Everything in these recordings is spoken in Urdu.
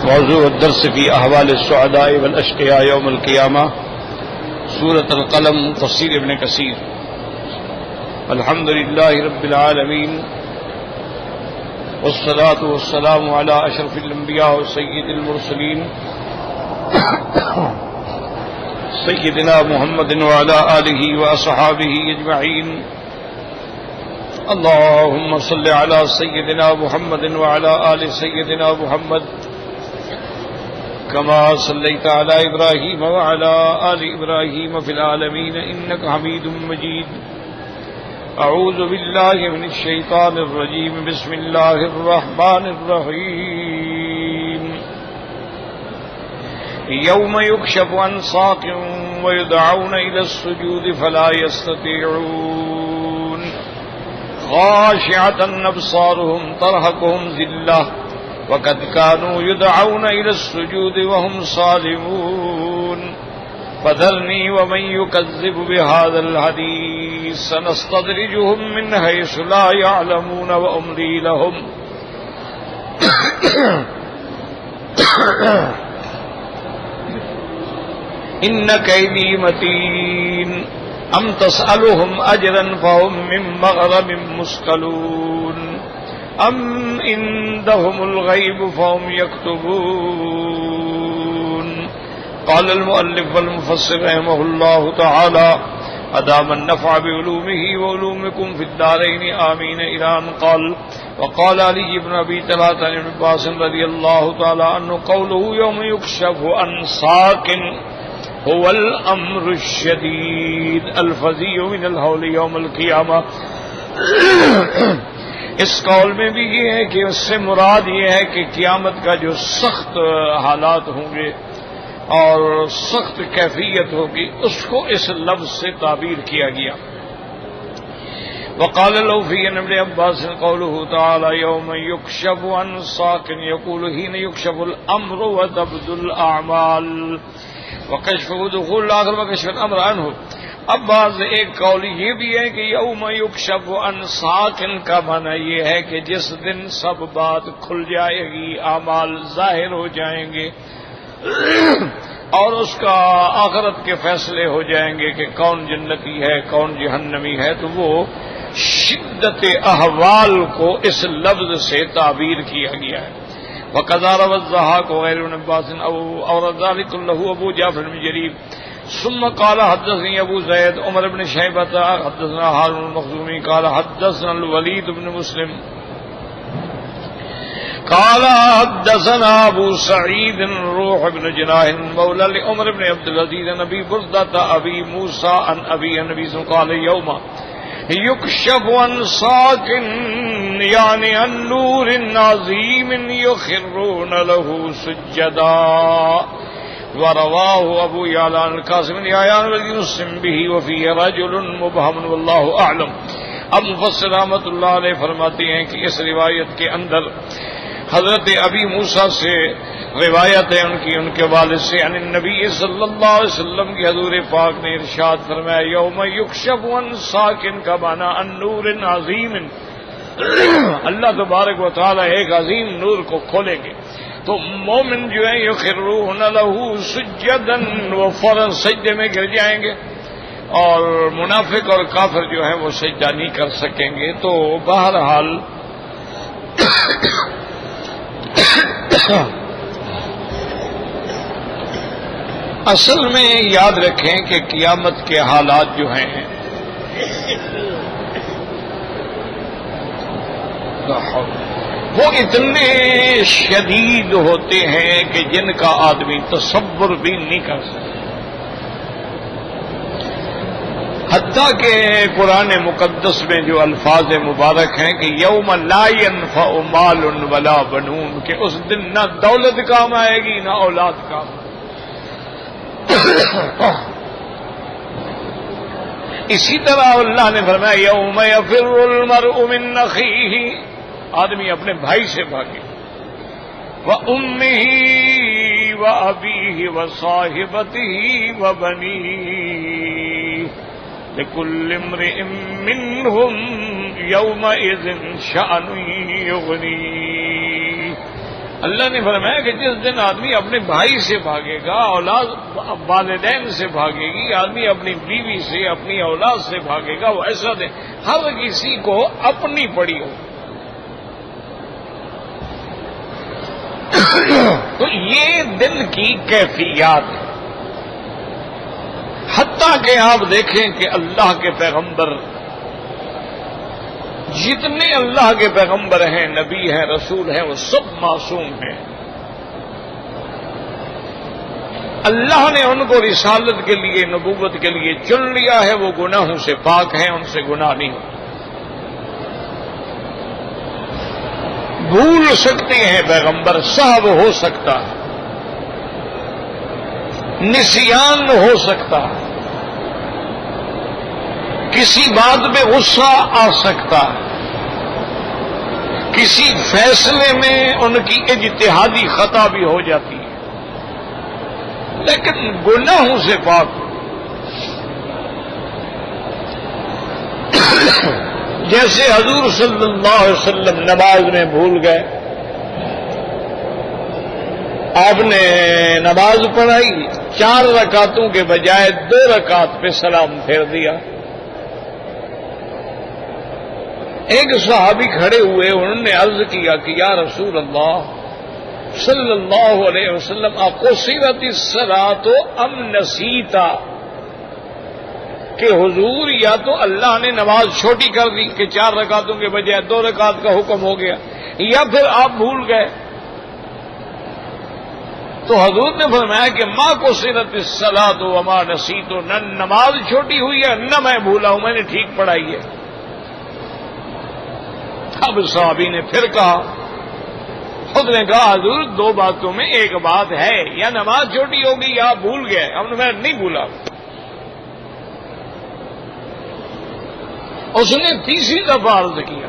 موضوع الدرس في احوال السعداء والاشقیاء یوم القیامہ، سورۃ القلم، تفسیر ابن کثیر۔ الحمد للہ رب العالمین، والصلاة والسلام على اشرف الانبیاء وسید المرسلین سیدنا محمد وعلى آلہ واصحابہ اجمعین۔ اللهم صل على سيدنا محمد وعلى آل سيدنا محمد كما صليت على إبراهيم وعلى آل إبراهيم في العالمين إنك حميد مجيد۔ أعوذ بالله من الشيطان الرجيم، بسم الله الرحمن الرحيم۔ يوم يكشف عن ساق ويدعون إلى السجود فلا يستطيعون، خاشعة أبصارهم ترهقهم ذلة وقد كانوا يدعون إلى السجود وهم صالمون، فذرني ومن يكذب بهذا الحديث سنستدرجهم من حيث لا يعلمون وأملي لهم إن كيدي متين، أم تسألهم أجرا فهم من مغرم مثقلون، أم عندهم الغيب فهم يكتبون۔ قال المؤلف والمفسر رحمه الله تعالى أدام النفع بعلومه وعلومكم في الدارين آمين إلى أن قال: وقال علي بن أبي طلحة عن ابن عباس رضي الله تعالى عنه قوله يوم يكشف عن ساق هو الامر الشدید الفظیع من الہول یوم القیامہ۔ اس قول میں بھی یہ ہے کہ اس سے مراد یہ ہے کہ قیامت کا جو سخت حالات ہوں گے اور سخت کیفیت ہوگی، اس کو اس لفظ سے تعبیر کیا گیا۔ وقال له في ابن عباس قوله تعالى يوم يكشف عن ساق يقول حين يكشف الامر وتبدو الاعمال وکشف دخول الاخر وکشف الامر عنہ۔ اب بعض ایک قول یہ بھی ہے کہ یوم یکشف عن ساق کا معنی یہ ہے کہ جس دن سب بات کھل جائے گی، اعمال ظاہر ہو جائیں گے اور اس کا آخرت کے فیصلے ہو جائیں گے کہ کون جنتی ہے کون جہنمی ہے، تو وہ شدت احوال کو اس لفظ سے تعبیر کیا گیا ہے۔ وقذا روى الضحاك وغير ابن عباس اور ذلك له ابو جعفر بن جرير ثم قال حدثني ابو زيد عمر بن شيبة حدثنا هارون المخزومي قال حدثنا الوليد بن مسلم قال حدثنا ابو سعيد روح بن جناح مولى لعمر بن عبد العزيز عن ابي بردة ابي موسى عن ابي النبي قال يوم يكشف عن ساق يعني عن نور عظيم يخرون له سجدا، ورواه ابو يعلى عن القاسم بن عيان ويسلم به وفيه رجل مبهم والله اعلم۔ اب مفسر رحمۃ اللہ علیہ فرماتے ہیں کہ اس روایت کے اندر حضرت ابی موسیٰ سے روایت ہے ان کے والد سے عن النبی صلی اللہ علیہ وسلم کی حضور پاک نے ارشاد فرمایا یوم یکشف عن ساق کا معنی عن نور عظیم، اللہ تبارک و تعالی ایک عظیم نور کو کھولیں گے تو مومن جو ہیں یخرون لہ سجدا، وہ فوراً سجدے میں گر جائیں گے، اور منافق اور کافر جو ہیں وہ سجدہ نہیں کر سکیں گے۔ تو بہرحال اصل میں یاد رکھیں کہ قیامت کے حالات جو ہیں وہ اتنے شدید ہوتے ہیں کہ جن کا آدمی تصور بھی نہیں کر سکتا۔ حتیٰ کہ قرآن مقدس میں جو الفاظ مبارک ہیں کہ یوم لا ينفع مال ولا بنون، کہ اس دن نہ دولت کام آئے گی نہ اولاد کام۔ اسی طرح اللہ نے فرمایا یوم یفر المرء من اخیہ، آدمی اپنے بھائی سے بھاگے، وامہ وابیہ وصاحبتہ وبنیہ لكل امرئ منهم يومئذ شأن يغنيه۔ اللہ نے فرمایا کہ جس دن آدمی اپنے بھائی سے بھاگے گا، اولاد والدین سے بھاگے گی، آدمی اپنی بیوی سے، اپنی اولاد سے بھاگے گا، وہ ایسا دن ہر کسی کو اپنی پڑی ہو۔ تو یہ دل کی کیفیات ہے۔ حتیٰ کہ آپ دیکھیں کہ اللہ کے پیغمبر، جتنے اللہ کے پیغمبر ہیں، نبی ہیں، رسول ہیں، وہ سب معصوم ہیں۔ اللہ نے ان کو رسالت کے لیے، نبوت کے لیے چن لیا ہے، وہ گناہوں سے پاک ہیں، ان سے گناہ نہیں ہوتا۔ بھول سکتے ہیں پیغمبر، سہو ہو سکتا ہے، نسیان ہو سکتا ہے، کسی بات پہ غصہ آ سکتا ہے، کسی فیصلے میں ان کی اجتہادی خطا بھی ہو جاتی ہے، لیکن گناہوں سے پاک۔ جیسے حضور صلی اللہ علیہ وسلم نماز میں بھول گئے، آپ نے نماز پڑھائی، 4 رکعتوں کے بجائے 2 رکعت پہ سلام پھیر دیا۔ ایک صحابی کھڑے ہوئے، انہوں نے عرض کیا کہ یا رسول اللہ صلی اللہ علیہ وسلم اقصرت الصلاۃ ام نسیتا، کہ حضور یا تو اللہ نے نماز چھوٹی کر دی کہ 4 رکعتوں کے بجائے 2 رکعت کا حکم ہو گیا، یا پھر آپ بھول گئے۔ تو حضور نے فرمایا کہ ما قصرت الصلاۃ وما نسیت، نہ نماز چھوٹی ہوئی ہے نہ میں بھولا ہوں، میں نے ٹھیک پڑھائی ہے۔ اب صحابی نے پھر کہا، خود نے کہا حضور 2 باتوں میں ایک بات ہے، یا نماز چھوٹی ہوگی یا آپ بھول گئے۔ ہم نے نہیں بھولا۔ اس نے تیسری دفعہ عرض کیا،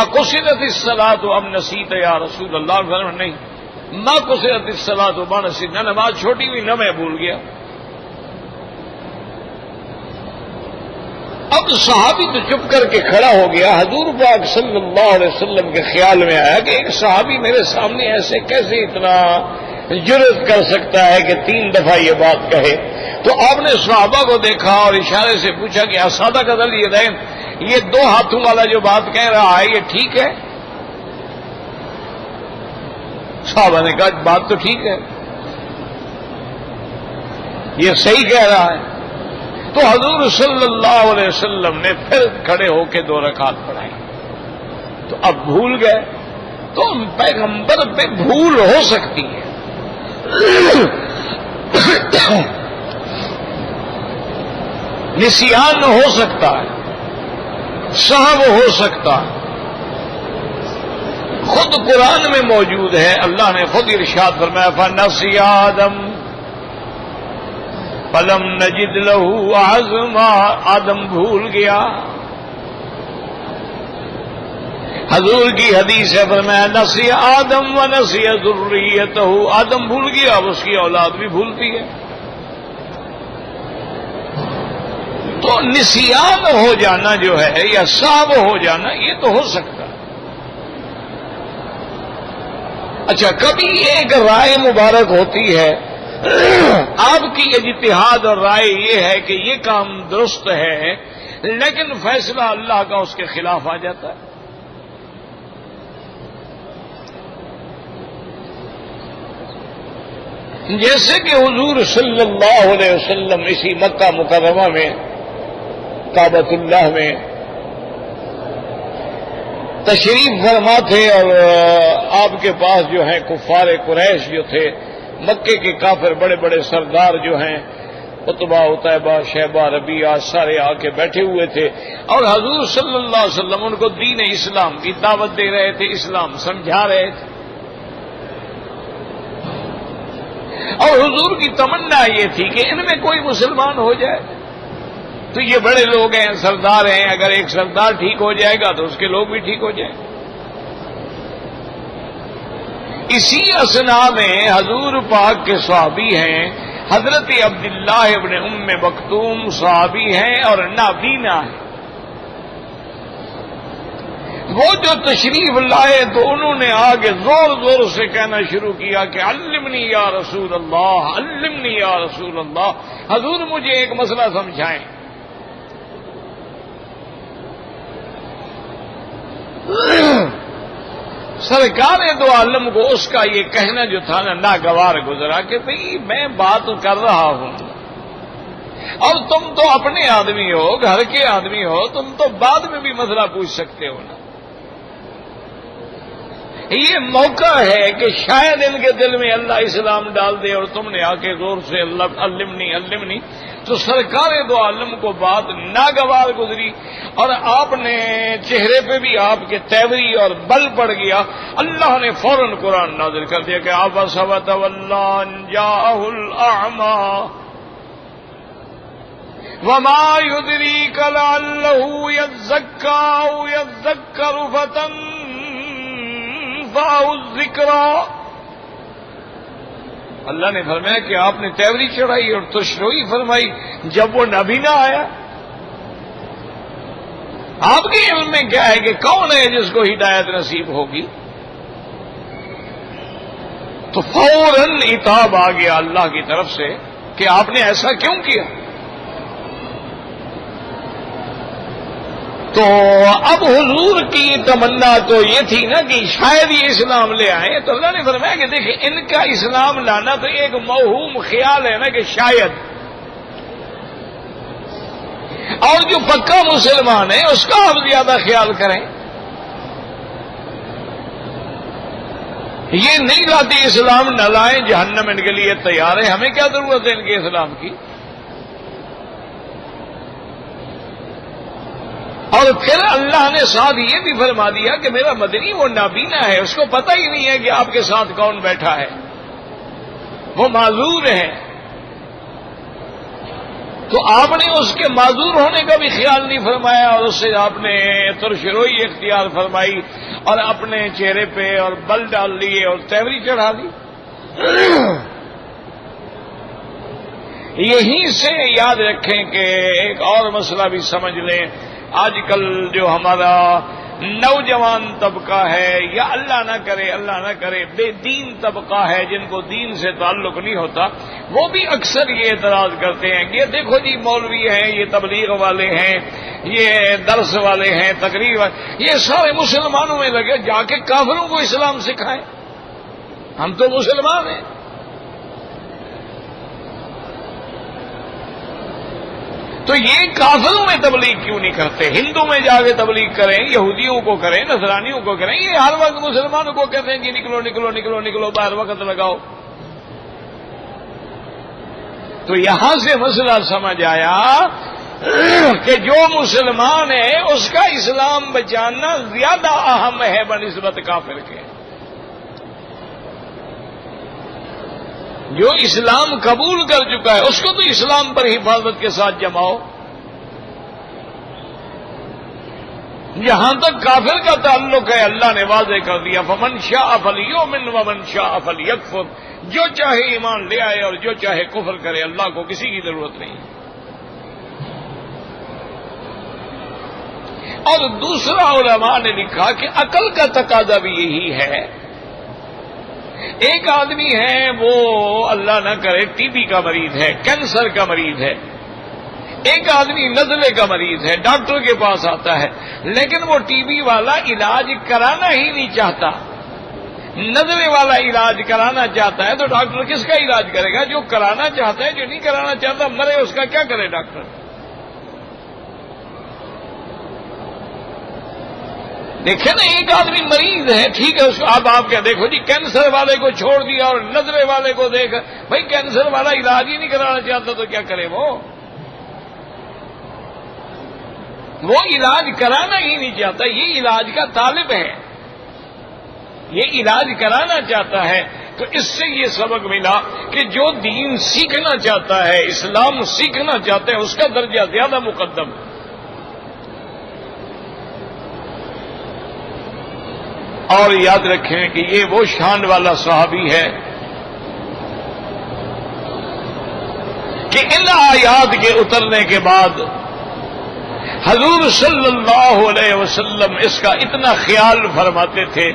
اقصرت الصلاۃ ام نسیت یا رسول اللہ، نہیں، ما قصرت الصلاۃ وما نسیت، نہ نماز چھوٹی ہوئی نہ میں بھول گیا۔ اب صحابی تو چپ کر کے کھڑا ہو گیا۔ حضور پاک صلی اللہ علیہ وسلم کے خیال میں آیا کہ ایک صحابی میرے سامنے ایسے کیسے اتنا جرأت کر سکتا ہے کہ 3 دفعہ یہ بات کہے۔ تو آپ نے صحابہ کو دیکھا اور اشارے سے پوچھا کہ اسادہ کا دل یہ 2 ہاتھوں والا جو بات کہہ رہا ہے یہ ٹھیک ہے؟ صحابہ نے کہا بات تو ٹھیک ہے، یہ صحیح کہہ رہا ہے۔ تو حضور صلی اللہ علیہ وسلم نے پھر کھڑے ہو کے 2 رکعت پڑھائی۔ تو اب بھول گئے، تو پیغمبر پہ بھول ہو سکتی ہے، نسیان ہو سکتا ہے، سہو ہو سکتا ہے۔ خود قرآن میں موجود ہے، اللہ نے خود ارشاد فرمایا فنسی آدم فلم نجد لہو عزما، آدم بھول گیا۔ حضور کی حدیث ہے، فرمایا نسی آدم و نسی ذریتہ، آدم بھول گیا، اب اس کی اولاد بھی بھولتی ہے۔ تو نسیان ہو جانا جو ہے یا سہو ہو جانا یہ تو ہو سکتا ہے۔ اچھا، کبھی ایک رائے مبارک ہوتی ہے، آپ کی اجتہاد اور رائے یہ ہے کہ یہ کام درست ہے، لیکن فیصلہ اللہ کا اس کے خلاف آ جاتا ہے۔ جیسے کہ حضور صلی اللہ علیہ وسلم اسی مکہ مکرمہ میں کعبۃ اللہ میں تشریف فرما تھے، اور آپ کے پاس جو ہیں کفار قریش جو تھے، مکے کے کافر بڑے بڑے سردار جو ہیں، عتبہ عتیبہ شیبہ ربیعہ، سارے آ کے بیٹھے ہوئے تھے، اور حضور صلی اللہ علیہ وسلم ان کو دین اسلام کی دعوت دے رہے تھے، اسلام سمجھا رہے تھے۔ اور حضور کی تمنا یہ تھی کہ ان میں کوئی مسلمان ہو جائے، تو یہ بڑے لوگ ہیں، سردار ہیں، اگر ایک سردار ٹھیک ہو جائے گا تو اس کے لوگ بھی ٹھیک ہو جائیں۔ اسی اثناء میں حضور پاک کے صحابی ہیں، حضرت عبداللہ ابن ام مکتوم صحابی ہیں اور نابینا ہیں۔ وہ جو تشریف لائے تو انہوں نے آگے زور زور سے کہنا شروع کیا کہ علمنی یا رسول اللہ، علمنی یا رسول اللہ، حضور مجھے ایک مسئلہ سمجھائیں۔ سرکار دو عالم کو اس کا یہ کہنا جو تھا نا ناگوار گزرا کہ بھئی میں بات کر رہا ہوں اور تم تو اپنے آدمی ہو، گھر کے آدمی ہو، تم تو بعد میں بھی مسئلہ پوچھ سکتے ہو نا۔ یہ موقع ہے کہ شاید ان کے دل میں اللہ اسلام ڈال دے اور تم نے آ کے زور سے اللہ علمنی علمنی، تو سرکار دو عالم کو بات ناگوار گزری اور آپ نے چہرے پہ بھی آپ کے تیوری اور بل پڑ گیا۔ اللہ نے فوراً قرآن نازل کر دیا کہ عبس وتولی ان جاءہ الاعمی وما يدريك لعله يزكى او يذكر فتنفعه الذكرى۔ اللہ نے فرمایا کہ آپ نے تیوری چڑھائی اور تشروئی فرمائی جب وہ نبی نہ آیا۔ آپ کے علم میں کیا ہے کہ کون ہے جس کو ہدایت نصیب ہوگی؟ تو فوراً عتاب آ گیا اللہ کی طرف سے کہ آپ نے ایسا کیوں کیا؟ تو اب حضور کی تمنا تو یہ تھی نا کہ شاید یہ اسلام لے آئے، تو اللہ نے فرمایا کہ دیکھیں ان کا اسلام لانا تو ایک موہوم خیال ہے نا کہ شاید، اور جو پکا مسلمان ہے اس کا آپ زیادہ خیال کریں۔ یہ نہیں لاتے اسلام نہ لائیں، جہنم ان کے لیے تیار ہے، ہمیں کیا ضرورت ہے ان کے اسلام کی؟ اور پھر اللہ نے ساتھ یہ بھی فرما دیا کہ میرا مدنی وہ نابینا ہے، اس کو پتہ ہی نہیں ہے کہ آپ کے ساتھ کون بیٹھا ہے، وہ معذور ہے۔ تو آپ نے اس کے معذور ہونے کا بھی خیال نہیں فرمایا اور اس سے آپ نے ترشروئی اختیار فرمائی اور اپنے چہرے پہ اور بل ڈال لیے اور تیوری چڑھا دی۔ یہیں سے یاد رکھیں کہ ایک اور مسئلہ بھی سمجھ لیں، آج کل جو ہمارا نوجوان طبقہ ہے یا اللہ نہ کرے بے دین طبقہ ہے، جن کو دین سے تعلق نہیں ہوتا، وہ بھی اکثر یہ اعتراض کرتے ہیں کہ یہ دیکھو جی مولوی ہیں، یہ تبلیغ والے ہیں، یہ درس والے ہیں، تقریر والے، یہ سارے مسلمانوں میں لگے، جا کے کافروں کو اسلام سکھائیں، ہم تو مسلمان ہیں۔ تو یہ کافروں میں تبلیغ کیوں نہیں کرتے؟ ہندو میں جا کے تبلیغ کریں، یہودیوں کو کریں، نصرانیوں کو کریں، یہ ہر وقت مسلمانوں کو کہتے ہیں کہ نکلو نکلو نکلو نکلو، باہر وقت لگاؤ۔ تو یہاں سے مسئلہ سمجھ آیا کہ جو مسلمان ہے اس کا اسلام بچانا زیادہ اہم ہے بنسبت کافر کے۔ جو اسلام قبول کر چکا ہے اس کو تو اسلام پر حفاظت کے ساتھ جماؤ۔ جہاں تک کافر کا تعلق ہے اللہ نے واضح کر دیا، فمن شاء فلیؤمن ومن شاء فلیکفر، جو چاہے ایمان لے آئے اور جو چاہے کفر کرے، اللہ کو کسی کی ضرورت نہیں۔ اور دوسرا علماء نے لکھا کہ عقل کا تقاضا بھی یہی ہے۔ ایک آدمی ہے وہ اللہ نہ کرے ٹی بی کا مریض ہے، کینسر کا مریض ہے، ایک آدمی نزلے کا مریض ہے، ڈاکٹر کے پاس آتا ہے، لیکن وہ ٹی بی والا علاج کرانا ہی نہیں چاہتا، نزلے والا علاج کرانا چاہتا ہے، تو ڈاکٹر کس کا علاج کرے گا؟ جو کرانا چاہتا ہے، جو نہیں کرانا چاہتا مرے، اس کا کیا کرے ڈاکٹر؟ دیکھیں نا، ایک آدمی مریض ہے، ٹھیک ہے، اس کو اب آپ کیا دیکھو جی کینسر والے کو چھوڑ دیا اور نظرے والے کو دیکھ، بھائی کینسر والا علاج ہی نہیں کرانا چاہتا تو کیا کرے؟ وہ علاج کرانا ہی نہیں چاہتا، یہ علاج کا طالب ہے، یہ علاج کرانا چاہتا ہے۔ تو اس سے یہ سبق ملا کہ جو دین سیکھنا چاہتا ہے، اسلام سیکھنا چاہتا ہے، اس کا درجہ زیادہ مقدم ہے۔ اور یاد رکھیں کہ یہ وہ شان والا صحابی ہے کہ ان آیات کے اترنے کے بعد حضور صلی اللہ علیہ وسلم اس کا اتنا خیال فرماتے تھے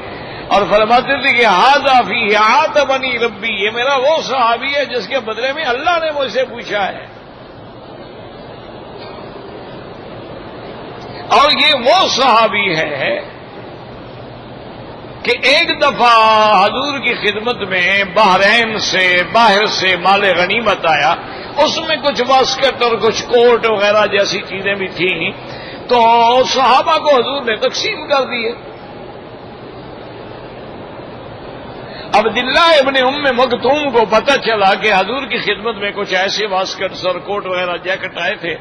اور فرماتے تھے کہ ھذا فی عاتبنی ربی، یہ میرا وہ صحابی ہے جس کے بدلے میں اللہ نے مجھ سے پوچھا ہے. اور یہ وہ صحابی ہے کہ ایک دفعہ حضور کی خدمت میں بحرین سے باہر سے مال غنیمت آیا، اس میں کچھ واسکٹ اور کچھ کوٹ وغیرہ جیسی چیزیں بھی تھیں، تو صحابہ کو حضور نے تقسیم کر دیے. عبداللہ ابن ام مکتوم کو پتہ چلا کہ حضور کی خدمت میں کچھ ایسے واسکٹس اور کوٹ وغیرہ جیکٹ آئے تھے،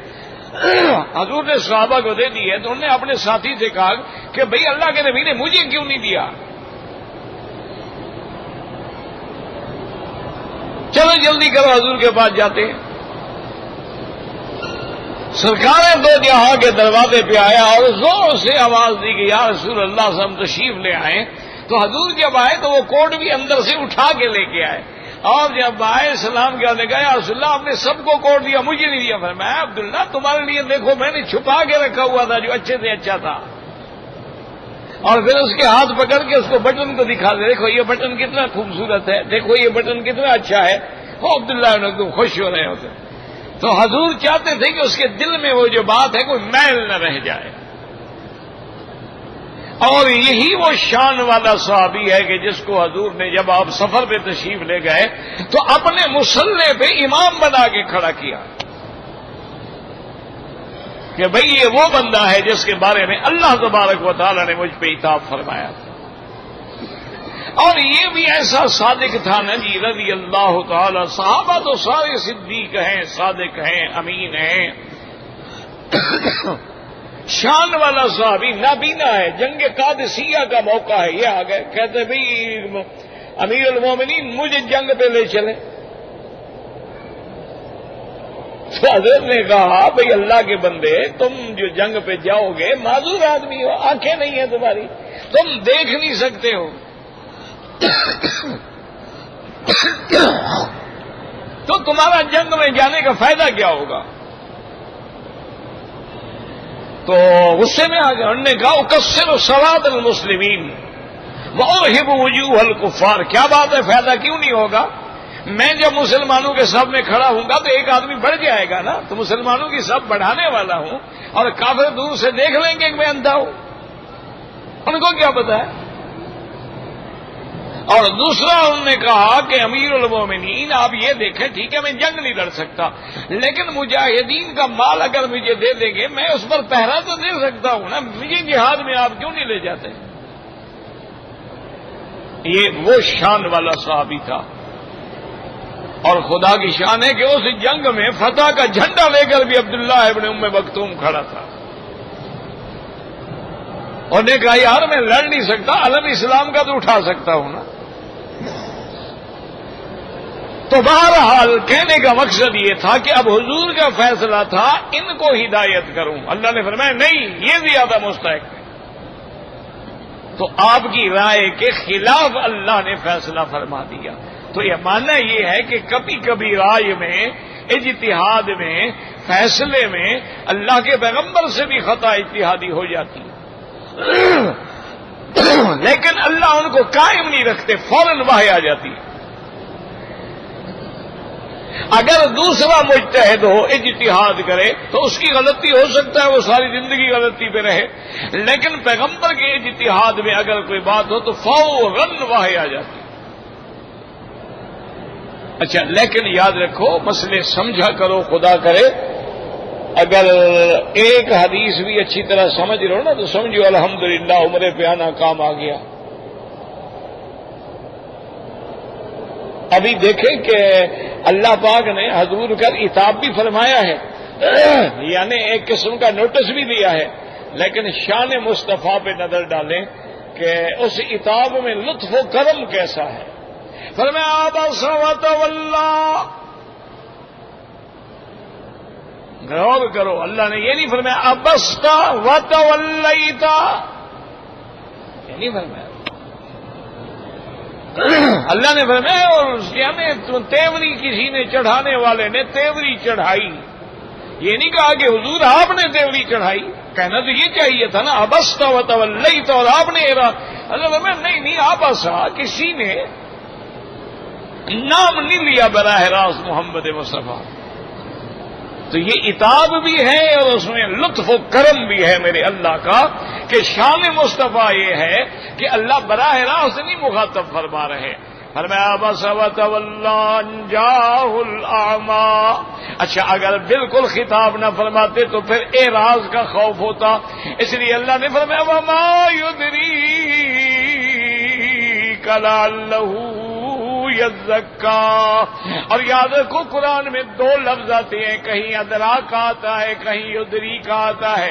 حضور نے صحابہ کو دے دیے، تو انہوں نے اپنے ساتھی سے کہا کہ بھئی اللہ کے نبی نے مجھے کیوں نہیں دیا؟ چلو جلدی کرو، حضور کے پاس جاتے ہیں. سرکار دو جہاں کے دروازے پہ آیا اور زور سے آواز دی کہ یا رسول اللہ سے ہم تشریف لے آئے. تو حضور جب آئے تو وہ کوٹ بھی اندر سے اٹھا کے لے کے آئے، اور جب آئے سلام کیا نے کہا یا رسول اللہ آپ نے سب کو کوٹ دیا، مجھے نہیں دیا. فرمایا عبداللہ تمہارے لیے دیکھو میں نے چھپا کے رکھا ہوا تھا جو اچھے سے اچھا تھا. اور پھر اس کے ہاتھ پکڑ کے اس کو بٹن کو دکھا دے، دیکھو یہ بٹن کتنا خوبصورت ہے، دیکھو یہ بٹن کتنا اچھا ہے. وہ عبداللہ ایک دم خوش ہو رہے ہوتے. تو حضور چاہتے تھے کہ اس کے دل میں وہ جو بات ہے کوئی میل نہ رہ جائے. اور یہی وہ شان والا صحابی ہے کہ جس کو حضور نے جب آپ سفر پہ تشریف لے گئے تو اپنے مصلے پہ امام بنا کے کھڑا کیا کہ بھئی یہ وہ بندہ ہے جس کے بارے میں اللہ تبارک و تعالی نے مجھ پہ عتاب فرمایا. اور یہ بھی ایسا صادق تھا نا جی رضی اللہ تعالی. صحابہ تو سارے صدیق ہیں، صادق ہیں، امین ہیں. شان والا صحابی نابینا ہے. جنگ قادسیہ کا موقع ہے، یہ آ گئے کہتے بھئی امیر المومنین مجھے جنگ پہ لے چلے. تو حضرت نے کہا بھئی اللہ کے بندے تم جو جنگ پہ جاؤ گے معذور آدمی ہو، آنکھیں نہیں ہیں تمہاری، تم دیکھ نہیں سکتے ہو، تو تمہارا جنگ میں جانے کا فائدہ کیا ہوگا؟ تو غصے میں آ گیا. انہوں نے کہا اکثر صلاۃ المسلمین وارہب وجوہ الکفار. کیا بات ہے، فائدہ کیوں نہیں ہوگا؟ میں جب مسلمانوں کے صف میں کھڑا ہوں گا تو ایک آدمی بڑھ جائے گا نا، تو مسلمانوں کی صف بڑھانے والا ہوں اور کافر دور سے دیکھ لیں گے کہ میں اندھا ہوں، ان کو کیا پتا ہے. اور دوسرا انہوں نے کہا کہ امیر المومنین آپ یہ دیکھیں ٹھیک ہے میں جنگ نہیں لڑ سکتا، لیکن مجاہدین کا مال اگر مجھے دے دیں گے میں اس پر پہرا تو دے سکتا ہوں نا، مجھے جہاد میں آپ کیوں نہیں لے جاتے؟ یہ وہ شان والا صحابی تھا. اور خدا کی شان ہے کہ اس جنگ میں فتح کا جھنڈا لے کر بھی عبداللہ ابن ام مکتوم کھڑا تھا. اور نے کہا یار میں لڑ نہیں سکتا، علم اسلام کا تو اٹھا سکتا ہوں نا. تو بہرحال کہنے کا مقصد یہ تھا کہ اب حضور کا فیصلہ تھا ان کو ہدایت کروں. اللہ نے فرمایا نہیں یہ زیادہ مستحق ہے. تو آپ کی رائے کے خلاف اللہ نے فیصلہ فرما دیا. تو یہ ماننا یہ ہے کہ کبھی کبھی رائے میں، اجتہاد میں، فیصلے میں اللہ کے پیغمبر سے بھی خطا اجتہادی ہو جاتی ہے، لیکن اللہ ان کو قائم نہیں رکھتے، فوراً وحی آ جاتی ہے. اگر دوسرا مجتہد ہو اجتہاد کرے تو اس کی غلطی ہو سکتا ہے وہ ساری زندگی غلطی پہ رہے، لیکن پیغمبر کے اجتہاد میں اگر کوئی بات ہو تو فوراً وحی آ جاتی ہے. اچھا لیکن یاد رکھو مسئلے سمجھا کرو، خدا کرے اگر ایک حدیث بھی اچھی طرح سمجھ رہو نا تو سمجھو الحمدللہ عمرے پہ آنا کام آ گیا. ابھی دیکھیں کہ اللہ پاک نے حضور کا عتاب بھی فرمایا ہے، یعنی ایک قسم کا نوٹس بھی دیا ہے، لیکن شان مصطفیٰ پہ نظر ڈالیں کہ اس عتاب میں لطف و کرم کیسا ہے. فرمایا عبس وتولی، غور کرو اللہ نے یہ نہیں فرمایا عبست وتولیت، یہ نہیں فرمایا. اللہ نے فرمایا اور یعنی تیوری کسی نے چڑھانے والے نے تیوری چڑھائی یہ نہیں کہا کہ حضور آپ نے تیوری چڑھائی، کہنا تو یہ چاہیے تھا نا ابست و تولیت، اور آپ نے نہیں آبسا، کسی نے نام نہیں لیا براہ راست محمد مصطفیٰ. تو یہ عتاب بھی ہے اور اس میں لطف و کرم بھی ہے میرے اللہ کا کہ شان مصطفیٰ یہ ہے کہ اللہ براہ راست نہیں مخاطب فرما رہے. فرمایا بس وتولی جاہ الاعمی. اچھا اگر بالکل خطاب نہ فرماتے تو پھر اعراض کا خوف ہوتا، اس لیے اللہ نے فرمایا وما یدریک لعلہ یزکا. اور یاد رکھو قرآن میں دو لفظ آتے ہیں، کہیں ادراک آتا ہے، کہیں یدریک آتا ہے.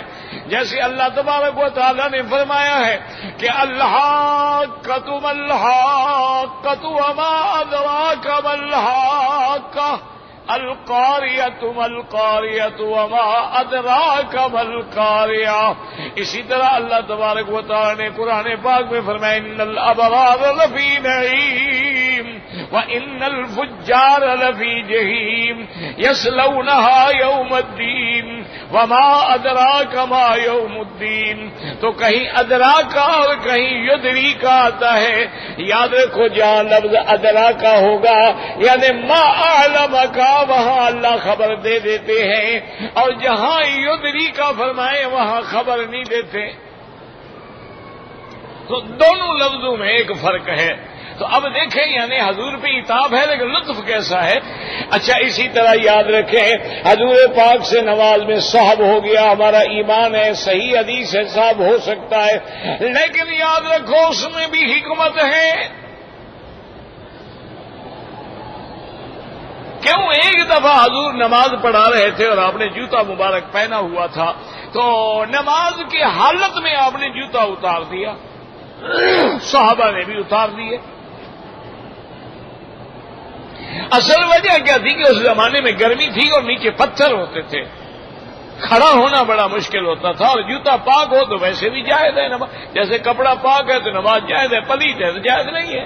جیسے اللہ تبارک و تعالیٰ نے فرمایا ہے کہ الحاقۃ ما الحاقۃ وما ادراک ما الحاقۃ القاریۃ ما القاریۃ وما ادراک ما القاریۃ. اسی طرح اللہ تبارک و تعالیٰ نے قرآن پاک میں فرمایا ان الابرار لفی نعیم وان الفجار لفی جحیم یصلونها یوم الدین وما ادراک ما یوم الدین. تو کہیں ادراک اور کہیں یدریک آتا ہے. یاد رکھو جہاں لفظ ادراک ہوگا یعنی ما اعلم کا وہاں اللہ خبر دے دیتے ہیں، اور جہاں یدریک فرمائے وہاں خبر نہیں دیتے. تو دونوں لفظوں میں ایک فرق ہے. تو اب دیکھیں یعنی حضور پہ عتاب ہے لیکن لطف کیسا ہے. اچھا اسی طرح یاد رکھیں حضور پاک سے نماز میں صحب ہو گیا، ہمارا ایمان ہے، صحیح حدیث ہے، صحب ہو سکتا ہے، لیکن یاد رکھو اس میں بھی حکمت ہے. کیوں؟ ایک دفعہ حضور نماز پڑھا رہے تھے اور آپ نے جوتا مبارک پہنا ہوا تھا، تو نماز کی حالت میں آپ نے جوتا اتار دیا، صحابہ نے بھی اتار دیے. اصل وجہ کیا تھی کہ اس زمانے میں گرمی تھی اور نیچے پتھر ہوتے تھے، کھڑا ہونا بڑا مشکل ہوتا تھا، اور جوتا پاک ہو تو ویسے بھی جائز ہے نماز. جیسے کپڑا پاک ہے تو نماز جائز ہے، پلیت ہے تو جائز نہیں ہے.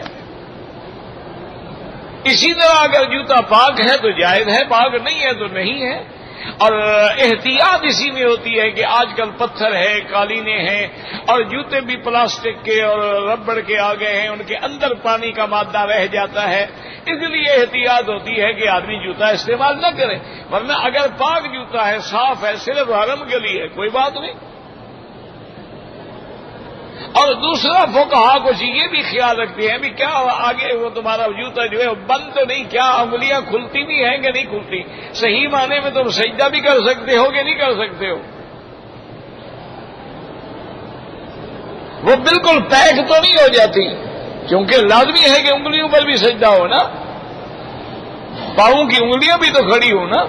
اسی طرح اگر جوتا پاک ہے تو جائز ہے، پاک نہیں ہے تو نہیں ہے. اور احتیاط اسی میں ہوتی ہے کہ آج کل پتھر ہے، قالینیں ہیں، اور جوتے بھی پلاسٹک کے اور ربڑ کے آ گئے ہیں، ان کے اندر پانی کا مادہ رہ جاتا ہے. اس لیے احتیاط ہوتی ہے کہ آدمی جوتا استعمال نہ کرے، ورنہ اگر پاک جوتا ہے، صاف ہے، صرف حرم کے لیے کوئی بات نہیں. اور دوسرا فقہا کچھ یہ بھی خیال رکھتے ہیں بھی کیا آگے وہ تمہارا جوتا جو ہے بند تو نہیں، کیا انگلیاں کھلتی بھی ہیں کہ نہیں کھلتی؟ صحیح معنی میں تم سجدہ بھی کر سکتے ہو کہ نہیں کر سکتے ہو؟ وہ بالکل پیک تو نہیں ہو جاتی، کیونکہ لازمی ہے کہ انگلیوں پر بھی سجدہ ہو نا، پاؤں کی انگلیاں بھی تو کھڑی ہو نا.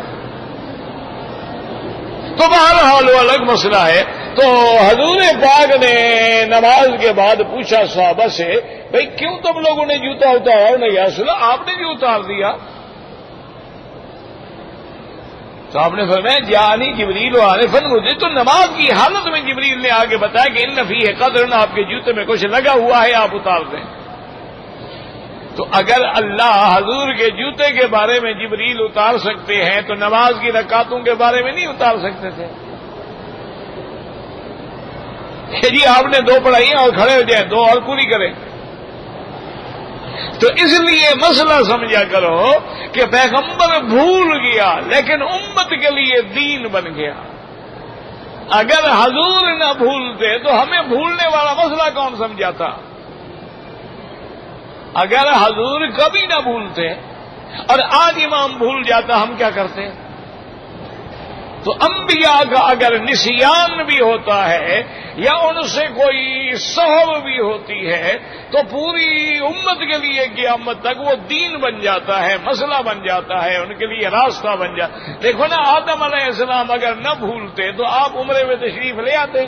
تو بہرحال وہ الگ مسئلہ ہے. تو حضور پاک نے نماز کے بعد پوچھا صحابہ سے بھئی کیوں تم لوگوں نے جوتا اتارا؟ نہیں یا رسول اللہ آپ نے جو اتار دیا. تو آپ نے فرمایا جانی جبریل و عارفن، مجھے تو نماز کی حالت میں جبریل نے آگے بتایا کہ ان فیہ قدر، آپ کے جوتے میں کچھ لگا ہوا ہے، آپ اتار دیں. تو اگر اللہ حضور کے جوتے کے بارے میں جبریل اتار سکتے ہیں تو نماز کی رکعتوں کے بارے میں نہیں اتار سکتے تھے؟ کہ جی آپ نے 2 پڑھائی اور کھڑے ہو جائیں 2 اور پوری کریں. تو اس لیے مسئلہ سمجھا کرو کہ پیغمبر بھول گیا لیکن امت کے لیے دین بن گیا. اگر حضور نہ بھولتے تو ہمیں بھولنے والا مسئلہ کون سمجھاتا؟ اگر حضور کبھی نہ بھولتے اور آج امام بھول جاتا ہم کیا کرتے؟ تو انبیاء کا اگر نسیان بھی ہوتا ہے یا ان سے کوئی سہو بھی ہوتی ہے تو پوری امت کے لیے قیامت تک وہ دین بن جاتا ہے، مسئلہ بن جاتا ہے، ان کے لیے راستہ بن جاتا ہے. دیکھو نا آدم علیہ السلام اگر نہ بھولتے تو آپ عمرے میں تشریف لے آتے.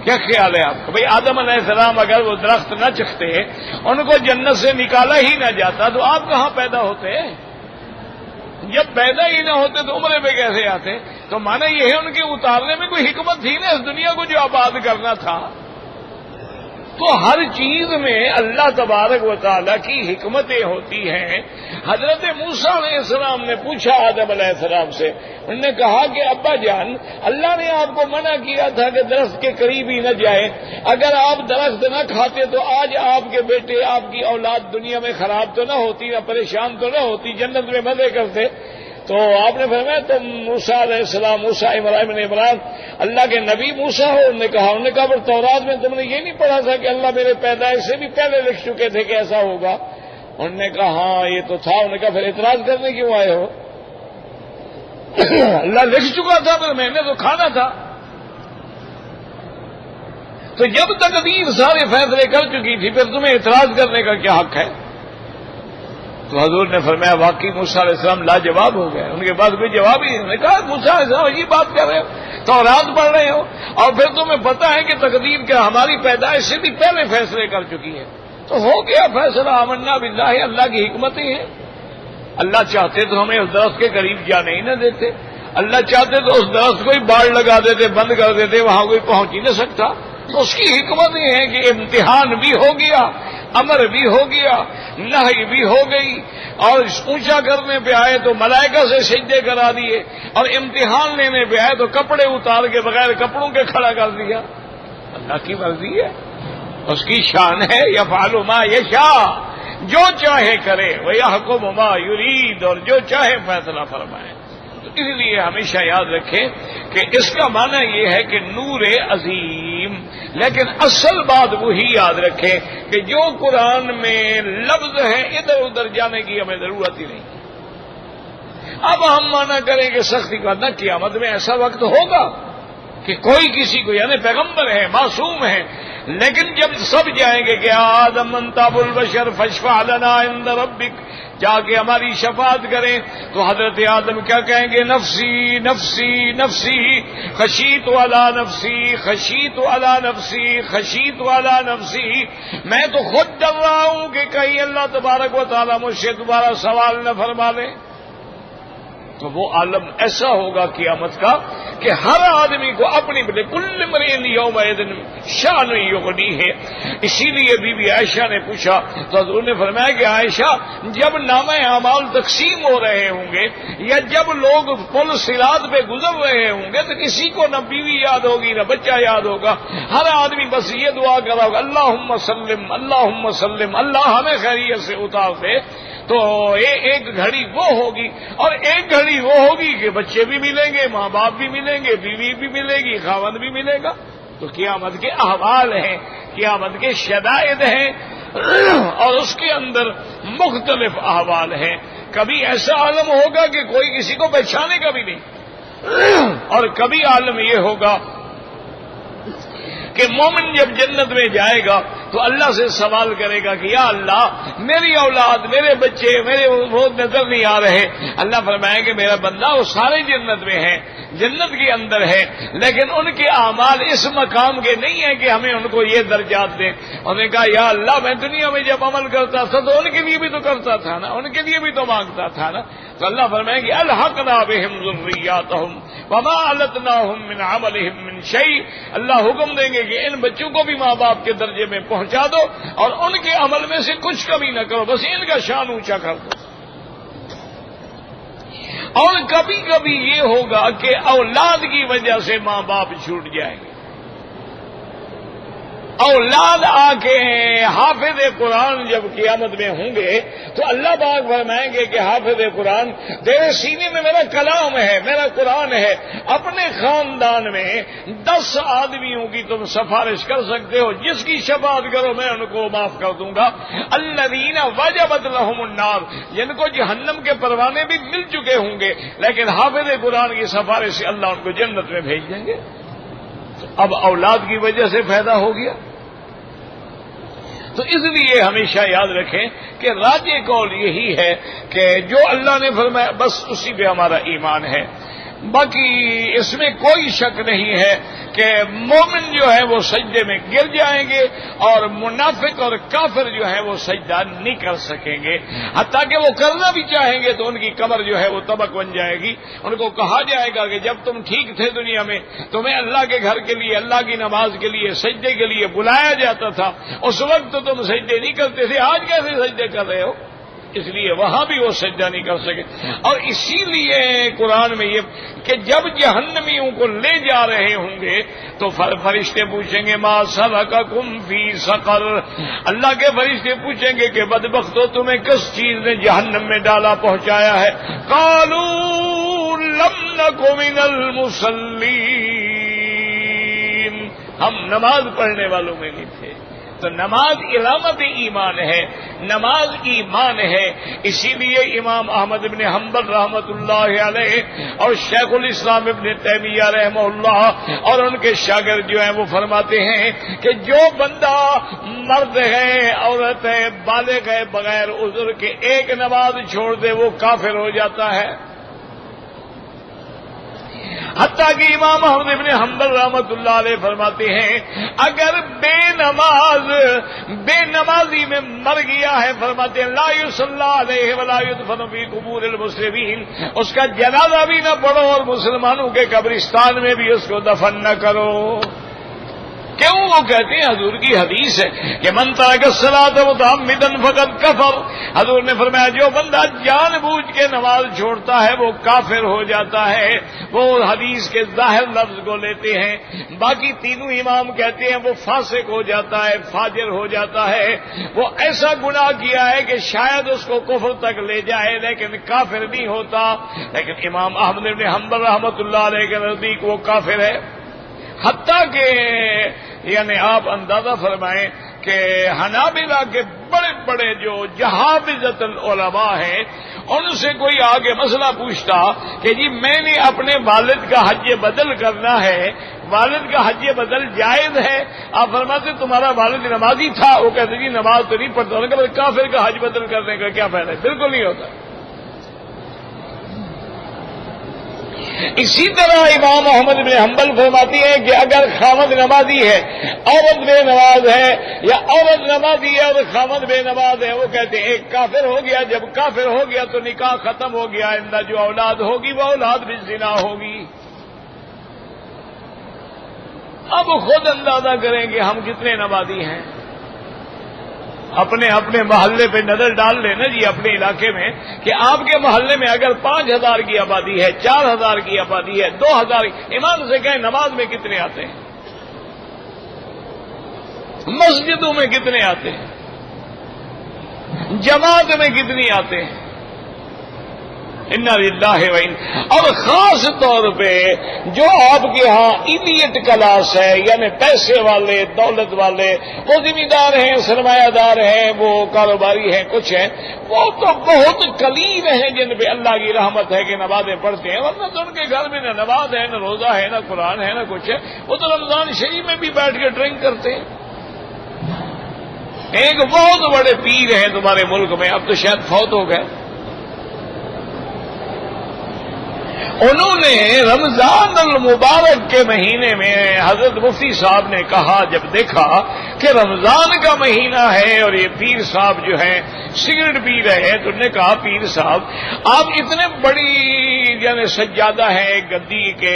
کیا خیال ہے آپ کا؟ بھئی آدم علیہ السلام اگر وہ درخت نہ چکھتے، ان کو جنت سے نکالا ہی نہ جاتا تو آپ کہاں پیدا ہوتے؟ جب پیدا ہی نہ ہوتے تو عمرے پہ کیسے آتے؟ تو مانا یہ ہے ان کے اتارنے میں کوئی حکمت تھی نا، اس دنیا کو جو آباد کرنا تھا. تو ہر چیز میں اللہ تبارک و تعالیٰ کی حکمتیں ہوتی ہیں. حضرت موسیٰ علیہ السلام نے پوچھا آدم علیہ السلام سے، انہوں نے کہا کہ ابا جان، اللہ نے آپ کو منع کیا تھا کہ درخت کے قریب ہی نہ جائیں، اگر آپ درخت نہ کھاتے تو آج آپ کے بیٹے، آپ کی اولاد دنیا میں خراب تو نہ ہوتی، نہ پریشان تو نہ ہوتی، جنت میں مزے کرتے. تو آپ نے فرمایا تم موسیٰ علیہ السلام، موسیٰ ابن عمران، اللہ کے نبی موسیٰ ہو؟ انہوں نے کہا پر تورات میں تم نے یہ نہیں پڑھا تھا کہ اللہ میرے پیدائش سے بھی پہلے لکھ چکے تھے کہ ایسا ہوگا؟ انہوں نے کہا ہاں یہ تو تھا. انہوں نے کہا پھر اعتراض کرنے کیوں آئے ہو؟ اللہ لکھ چکا تھا پر میں نے تو کھانا تھا. تو جب تقدیر سارے فیصلے کر چکی تھی پھر تمہیں اعتراض کرنے کا کیا حق ہے؟ تو حضور نے فرمایا واقعی موسیٰ علیہ السلام لاجواب ہو گئے، ان کے پاس کوئی جواب ہی نہیں. انہوں نے کہا موسیٰ علیہ السلام یہ بات کر رہے ہو، تورات پڑھ رہے ہو، اور پھر تمہیں پتہ ہے کہ تقدیر کا ہماری پیدائش سے بھی پہلے فیصلے کر چکی ہے. تو ہو گیا فیصلہ، آمنا باللہ، اللہ کی حکمتیں ہیں. اللہ چاہتے تو ہمیں اس درخت کے قریب جانے ہی نہ دیتے، اللہ چاہتے تو اس درخت کو ہی باڑ لگا دیتے، بند کر دیتے، وہاں کوئی پہنچ ہی نہ سکتا. تو اس کی حکمت یہ ہے کہ امتحان بھی ہو گیا، امر بھی ہو گیا، نہی بھی ہو گئی، اور اونچا کرنے پہ آئے تو ملائکہ سے سجدے کرا دیے، اور امتحان لینے پہ آئے تو کپڑے اتار کے بغیر کپڑوں کے کھڑا کر دیا. اللہ کی مرضی ہے، اس کی شان ہے. یفعل ما یشاء، جو چاہے کرے، ویحکم ما یرید، اور جو چاہے فیصلہ فرمائے. تو اس لیے ہمیشہ یاد رکھیں کہ اس کا معنی یہ ہے کہ نور عظیم، لیکن اصل بات وہی یاد رکھیں کہ جو قرآن میں لفظ ہیں ادھر ادھر جانے کی ہمیں ضرورت ہی نہیں. اب ہم مانا کریں کہ سختی کا نہ، قیامت میں ایسا وقت ہوگا کہ کوئی کسی کو، یعنی پیغمبر ہے، معصوم ہے، لیکن جب سب جائیں گے کہ آدم انت ابو البشر فاشفع لنا عند ربک، جا کے ہماری شفاعت کریں، تو حضرت آدم کیا کہیں گے؟ نفسی نفسی نفسی، خشیت علی نفسی، خشیت علی نفسی، خشیت علی نفسی، میں تو خود ڈر رہا ہوں کہ کہیں اللہ تبارک و تعالیٰ مجھ سے دوبارہ سوال نہ فرما لے. تو وہ عالم ایسا ہوگا قیامت کا کہ ہر آدمی کو اپنی بلے کل امرئ یومئذ شأن یغنیہ ہے. اسی لیے بی بی عائشہ نے پوچھا تو حضور نے فرمایا کہ عائشہ، جب نامہ اعمال تقسیم ہو رہے ہوں گے یا جب لوگ پل صراط پہ گزر رہے ہوں گے تو کسی کو نہ بیوی یاد ہوگی نہ بچہ یاد ہوگا، ہر آدمی بس یہ دعا کر رہا ہوگا اللہم سلم اللہم سلم، اللہ ہمیں خیریت سے اتار دے. تو ایک گھڑی وہ ہوگی، اور ایک گھڑی وہ ہوگی کہ بچے بھی ملیں گے، ماں باپ بھی ملیں گے، بیوی بھی ملے گی، خاوند بھی ملے گا. تو قیامت کے احوال ہیں، قیامت کے شدائد ہیں، اور اس کے اندر مختلف احوال ہیں. کبھی ایسا عالم ہوگا کہ کوئی کسی کو پہچانے کا بھی نہیں، اور کبھی عالم یہ ہوگا کہ مومن جب جنت میں جائے گا تو اللہ سے سوال کرے گا کہ یا اللہ میری اولاد، میرے بچے، میرے وہ نظر نہیں آ رہے. اللہ فرمائے کہ میرا بندہ وہ سارے جنت میں ہیں، جنت کے اندر ہے، لیکن ان کے اعمال اس مقام کے نہیں ہیں کہ ہمیں ان کو یہ درجات دیں. انہوں نے کہا یا اللہ میں دنیا میں جب عمل کرتا تھا تو ان کے لیے بھی تو کرتا تھا نا، ان کے لیے بھی تو مانگتا تھا نا. تو اللہ فرمائے کہ الحقنا بہم ذریاتہم وما علتناہم من عملہم من شیء، اللہ حکم دیں گے کہ ان بچوں کو بھی ماں باپ کے درجے میں پہنچا دو اور ان کے عمل میں سے کچھ کمی نہ کرو، بس ان کا شان اونچا کر دو. اور کبھی کبھی یہ ہوگا کہ اولاد کی وجہ سے ماں باپ چھوٹ جائیں گے. اولاد آ کے حافظ قرآن جب قیامت میں ہوں گے تو اللہ پاک فرمائیں گے کہ حافظ قرآن تیرے سینے میں میرا کلام ہے، میرا قرآن ہے، اپنے خاندان میں 10 آدمیوں کی تم سفارش کر سکتے ہو، جس کی شفاعت کرو میں ان کو معاف کر دوں گا. الذین وجبت لہم النار، جن کو جہنم کے پروانے بھی مل چکے ہوں گے لیکن حافظ قرآن کی سفارش سے اللہ ان کو جنت میں بھیج دیں گے. اب اولاد کی وجہ سے پیدا ہو گیا. تو اس لیے ہمیشہ یاد رکھیں کہ راجح قول یہی ہے کہ جو اللہ نے فرمایا بس اسی پہ ہمارا ایمان ہے. باقی اس میں کوئی شک نہیں ہے کہ مومن جو ہے وہ سجدے میں گر جائیں گے اور منافق اور کافر جو ہے وہ سجدہ نہیں کر سکیں گے. حتیٰ کہ وہ کرنا بھی چاہیں گے تو ان کی کمر جو ہے وہ تبک بن جائے گی. ان کو کہا جائے گا کہ جب تم ٹھیک تھے دنیا میں تمہیں اللہ کے گھر کے لیے اللہ کی نماز کے لیے سجدے کے لیے بلایا جاتا تھا, اس وقت تو تم سجدے نہیں کرتے تھے, آج کیسے سجدے کر رہے ہو؟ اس لیے وہاں بھی وہ سجدہ نہیں کر سکے. اور اسی لیے قرآن میں یہ کہ جب جہنمیوں کو لے جا رہے ہوں گے تو فرشتے پوچھیں گے ما سلککم فی سقر, اللہ کے فرشتے پوچھیں گے کہ بدبختو تمہیں کس چیز نے جہنم میں ڈالا پہنچایا ہے؟ قالوا لم نک من المصلین, ہم نماز پڑھنے والوں میں نہیں تھے. تو نماز علامت ایمان ہے, نماز ایمان ہے. اسی لیے امام احمد بن حنبل رحمۃ اللہ علیہ اور شیخ الاسلام ابن تیمیہ رحمہ اللہ اور ان کے شاگرد جو ہیں وہ فرماتے ہیں کہ جو بندہ مرد ہے عورت ہے بالغ ہے بغیر عذر کے ایک نماز چھوڑ دے وہ کافر ہو جاتا ہے. حتیٰ کہ امام احمد بن حنبل رحمۃ اللہ علیہ فرماتے ہیں اگر بے نمازی میں مر گیا ہے, فرماتے ہیں لا یصلی علیہ ولا یدفن فی قبور المسلمین, اس کا جنازہ بھی نہ پڑھو اور مسلمانوں کے قبرستان میں بھی اس کو دفن نہ کرو. کیوں؟ وہ کہتے ہیں حضور کی حدیث ہے کہ من ترک الصلاۃ متعمدا فقد کفر. حضور نے فرمایا جو بندہ جان بوجھ کے نماز چھوڑتا ہے وہ کافر ہو جاتا ہے. وہ حدیث کے ظاہر لفظ کو لیتے ہیں, باقی تینوں امام کہتے ہیں وہ فاسق ہو جاتا ہے, فاجر ہو جاتا ہے, وہ ایسا گناہ کیا ہے کہ شاید اس کو کفر تک لے جائے لیکن کافر نہیں ہوتا. لیکن امام احمد بن حنبل رحمۃ اللہ علیہ کے نزدیک وہ کافر ہے. حتیٰ کہ یعنی آپ اندازہ فرمائیں کہ حنابلہ کے بڑے بڑے جو جہابذۃ العلماء ہیں ان سے کوئی آگے مسئلہ پوچھتا کہ جی میں نے اپنے والد کا حج بدل کرنا ہے, والد کا حج بدل جائز ہے؟ آپ فرماتے تمہارا والد نمازی تھا, وہ کہتے جی نماز تو نہیں پڑھتا. انہوں نے کہا کافر کا حج بدل کرنے کا کیا فائدہ ہے؟ بالکل نہیں ہوتا. اسی طرح امام محمد بن حنبل فرماتی ہیں کہ اگر خامد نمازی ہے عورت بے نماز ہے, یا عورت نمازی ہے اور خامد بے نماز ہے, وہ کہتے ہیں ایک کافر ہو گیا. جب کافر ہو گیا تو نکاح ختم ہو گیا, آئندہ جو اولاد ہوگی وہ اولاد بھی زنا ہوگی. اب خود اندازہ کریں کہ ہم کتنے نمازی ہیں. اپنے محلے پہ نظر ڈال لینا جی اپنے علاقے میں کہ آپ کے محلے میں اگر 5000 کی آبادی ہے, 4000 کی آبادی ہے, 2000, ایمان سے کہیں نماز میں کتنے آتے ہیں؟ مسجدوں میں کتنے آتے ہیں؟ جماعت میں کتنی آتے ہیں؟ انا للہ و انا. اور خاص طور پہ جو آپ کے ہاں ایلیٹ کلاس ہے یعنی پیسے والے دولت والے, وہ ذمہ دار ہیں, سرمایہ دار ہیں, وہ کاروباری ہیں, کچھ ہیں, وہ تو بہت قلیل ہیں جن پہ اللہ کی رحمت ہے کہ نمازیں پڑھتے ہیں. ورنہ تو ان کے گھر میں نہ نماز ہے, نہ روزہ ہے, نہ قرآن ہے, نہ کچھ ہے. وہ تو رمضان شریف میں بھی بیٹھ کے ڈرنک کرتے ہیں. ایک بہت بڑے پیر ہیں تمہارے ملک میں, اب تو شاید فوت ہو گئے. انہوں نے رمضان المبارک کے مہینے میں حضرت مفتی صاحب نے کہا, جب دیکھا کہ رمضان کا مہینہ ہے اور یہ پیر صاحب جو ہیں سگریٹ پی رہے ہیں, تو انہوں نے کہا پیر صاحب آپ اتنے بڑی یعنی سجادہ ہیں گدی کے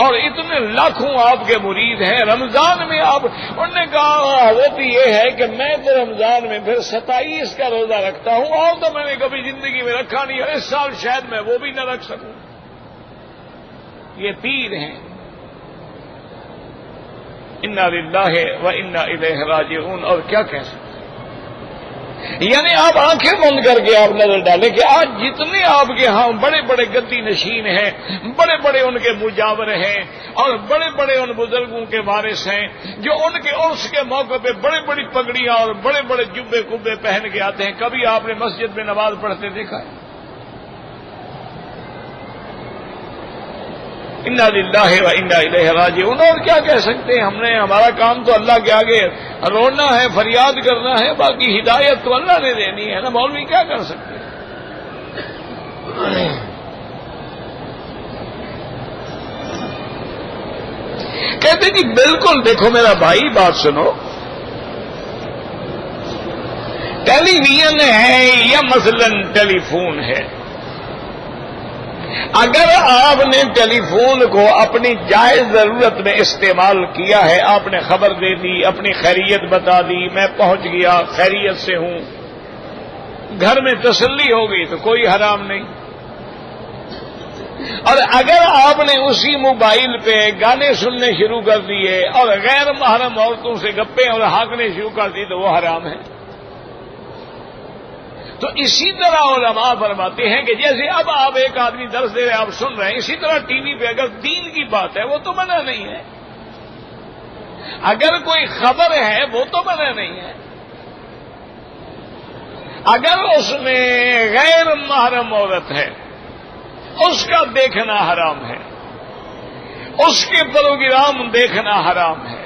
اور اتنے لاکھوں آپ کے مرید ہیں, رمضان میں آپ. انہوں نے کہا حضرت یہ ہے کہ میں تو رمضان میں پھر 27 کا روزہ رکھتا ہوں, اور تو میں نے کبھی زندگی میں رکھا نہیں, اور اس سال شاید میں وہ بھی نہ رکھ سکوں. یہ پیر ہیں. انا للہ و انا الیہ راجعون. اور کیا کہہ سکتے ہیں؟ یعنی آپ آنکھیں بند کر کے آپ نظر ڈالیں کہ آج جتنے آپ کے ہاں بڑے بڑے گدی نشین ہیں, بڑے بڑے ان کے مجاور ہیں, اور بڑے بڑے ان بزرگوں کے وارث ہیں جو ان کے عرس کے موقع پہ بڑی بڑی پگڑیاں اور بڑے بڑے جبے کبے پہن کے آتے ہیں, کبھی آپ نے مسجد میں نماز پڑھتے دیکھا ہے؟ انا للہ و انا الیہ راجعون. اور کیا کہہ سکتے ہیں؟ ہم نے, ہمارا کام تو اللہ کے آگے رونا ہے, فریاد کرنا ہے, باقی ہدایت تو اللہ نے دینی ہے نا. مولوی کیا کر سکتے ہیں؟ کہتے جی بالکل، دیکھو میرا بھائی بات سنو، ٹیلی ویژن ہے یا مثلا ٹیلی فون ہے، اگر آپ نے ٹیلی فون کو اپنی جائز ضرورت میں استعمال کیا ہے، آپ نے خبر دے دی، اپنی خیریت بتا دی، میں پہنچ گیا، خیریت سے ہوں، گھر میں تسلی ہو گئی تو کوئی حرام نہیں۔ اور اگر آپ نے اسی موبائل پہ گانے سننے شروع کر دیے اور غیر محرم عورتوں سے گپیں اور ہانکنے شروع کر دی تو وہ حرام ہے۔ تو اسی طرح علماء فرماتے ہیں کہ جیسے اب آپ ایک آدمی درس دے رہے ہیں، آپ سن رہے ہیں، اسی طرح ٹی وی پہ اگر دین کی بات ہے وہ تو منع نہیں ہے، اگر کوئی خبر ہے وہ تو منع نہیں ہے، اگر اس میں غیر محرم عورت ہے اس کا دیکھنا حرام ہے، اس کے پروگرام دیکھنا حرام ہے۔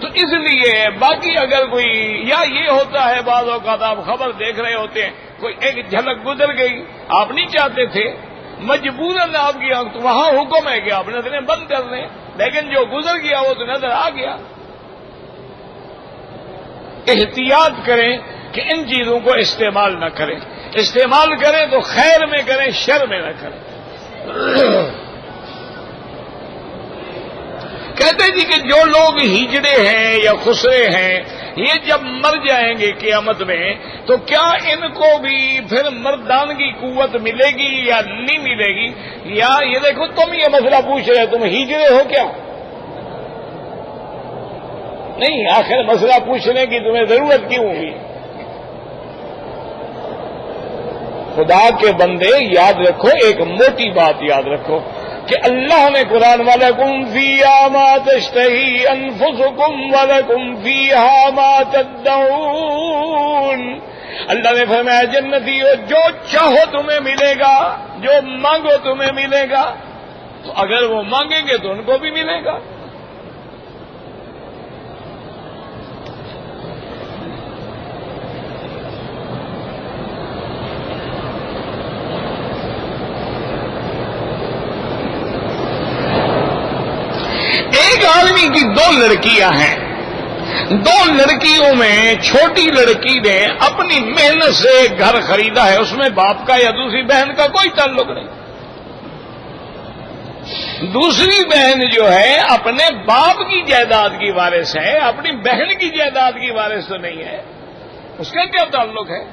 تو اس لیے باقی اگر کوئی، یا یہ ہوتا ہے بعض اوقات آپ خبر دیکھ رہے ہوتے ہیں، کوئی ایک جھلک گزر گئی، آپ نہیں چاہتے تھے، مجبوراً آپ کی آنکھ، تو وہاں حکم ہے کہ آپ نظریں بند کر لیں، لیکن جو گزر گیا وہ تو نظر آ گیا۔ احتیاط کریں کہ ان چیزوں کو استعمال نہ کریں، استعمال کریں تو خیر میں کریں، شر میں نہ کریں۔ کہتے جی کہ جو لوگ ہجڑے ہیں یا خسرے ہیں، یہ جب مر جائیں گے قیامت میں تو کیا ان کو بھی پھر مردانگی قوت ملے گی یا نہیں ملے گی؟ یا یہ دیکھو تم یہ مسئلہ پوچھ رہے، تم ہجڑے ہو کیا؟ نہیں، آخر مسئلہ پوچھنے کی تمہیں ضرورت کیوں ہوئی؟ خدا کے بندے یاد رکھو، ایک موٹی بات یاد رکھو کہ اللہ نے قرآن وَلَكُمْ فِيهَا مَا تَشْتَهِي أَنفُسُكُمْ وَلَكُمْ فِيهَا مَا تَدَّعُونَ، اللہ نے فرمایا جنتیو جو چاہو تمہیں ملے گا، جو مانگو تمہیں ملے گا، تو اگر وہ مانگیں گے تو ان کو بھی ملے گا۔ ایک آدمی کی دو لڑکیاں ہیں، دو لڑکیوں میں چھوٹی لڑکی نے اپنی محنت سے گھر خریدا ہے، اس میں باپ کا یا دوسری بہن کا کوئی تعلق نہیں، دوسری بہن جو ہے اپنے باپ کی جائیداد کی وارث ہے، اپنی بہن کی جائیداد کی وارث تو نہیں ہے، اس کا کیا تعلق ہے؟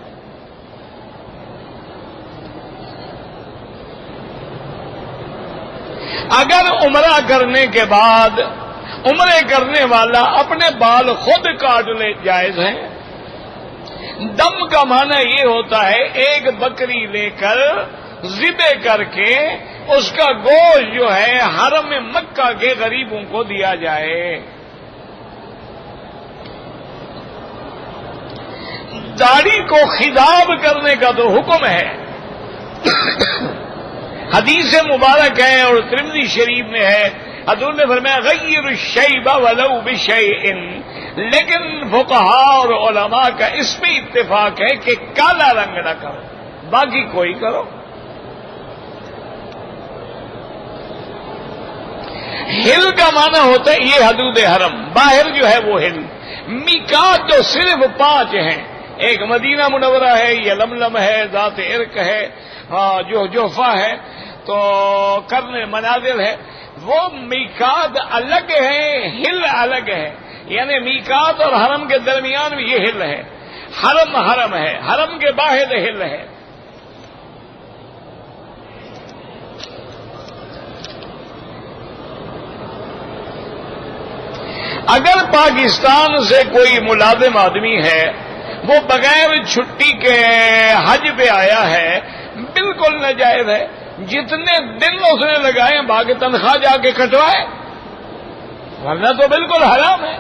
اگر عمرہ کرنے کے بعد عمرے کرنے والا اپنے بال خود کاٹ لے جائز ہے۔ دم کا معنی یہ ہوتا ہے ایک بکری لے کر ذبح کر کے اس کا گوشت جو ہے حرم مکہ کے غریبوں کو دیا جائے۔ داڑھی کو خضاب کرنے کا تو حکم ہے، حدیث مبارک ہے اور ترمذی شریف میں ہے، حضور نے فرمایا غیر الشیب ولو بشیء، لیکن فقہاء اور علماء کا اس پہ اتفاق ہے کہ کالا رنگ نہ کرو، باقی کوئی کرو۔ ہل کا معنی ہوتا ہے یہ حدود حرم، باہر جو ہے وہ ہل۔ میقات جو صرف 5 ہیں، ایک مدینہ منورہ ہے، یہ لملم ہے، ذات عرق ہے، جو جوفا ہے، تو قرن منازل ہے، وہ میقات الگ ہے، ہل الگ ہے، یعنی میقات اور حرم کے درمیان میں یہ ہل ہے، حرم حرم ہے، حرم کے باہر ہل ہے۔ اگر پاکستان سے کوئی ملازم آدمی ہے، وہ بغیر چھٹی کے حج پہ آیا ہے، بالکل ناجائز ہے، جتنے دن اس نے لگائے باقی تنخواہ جا کے کٹوائے، ورنہ تو بالکل حرام ہے۔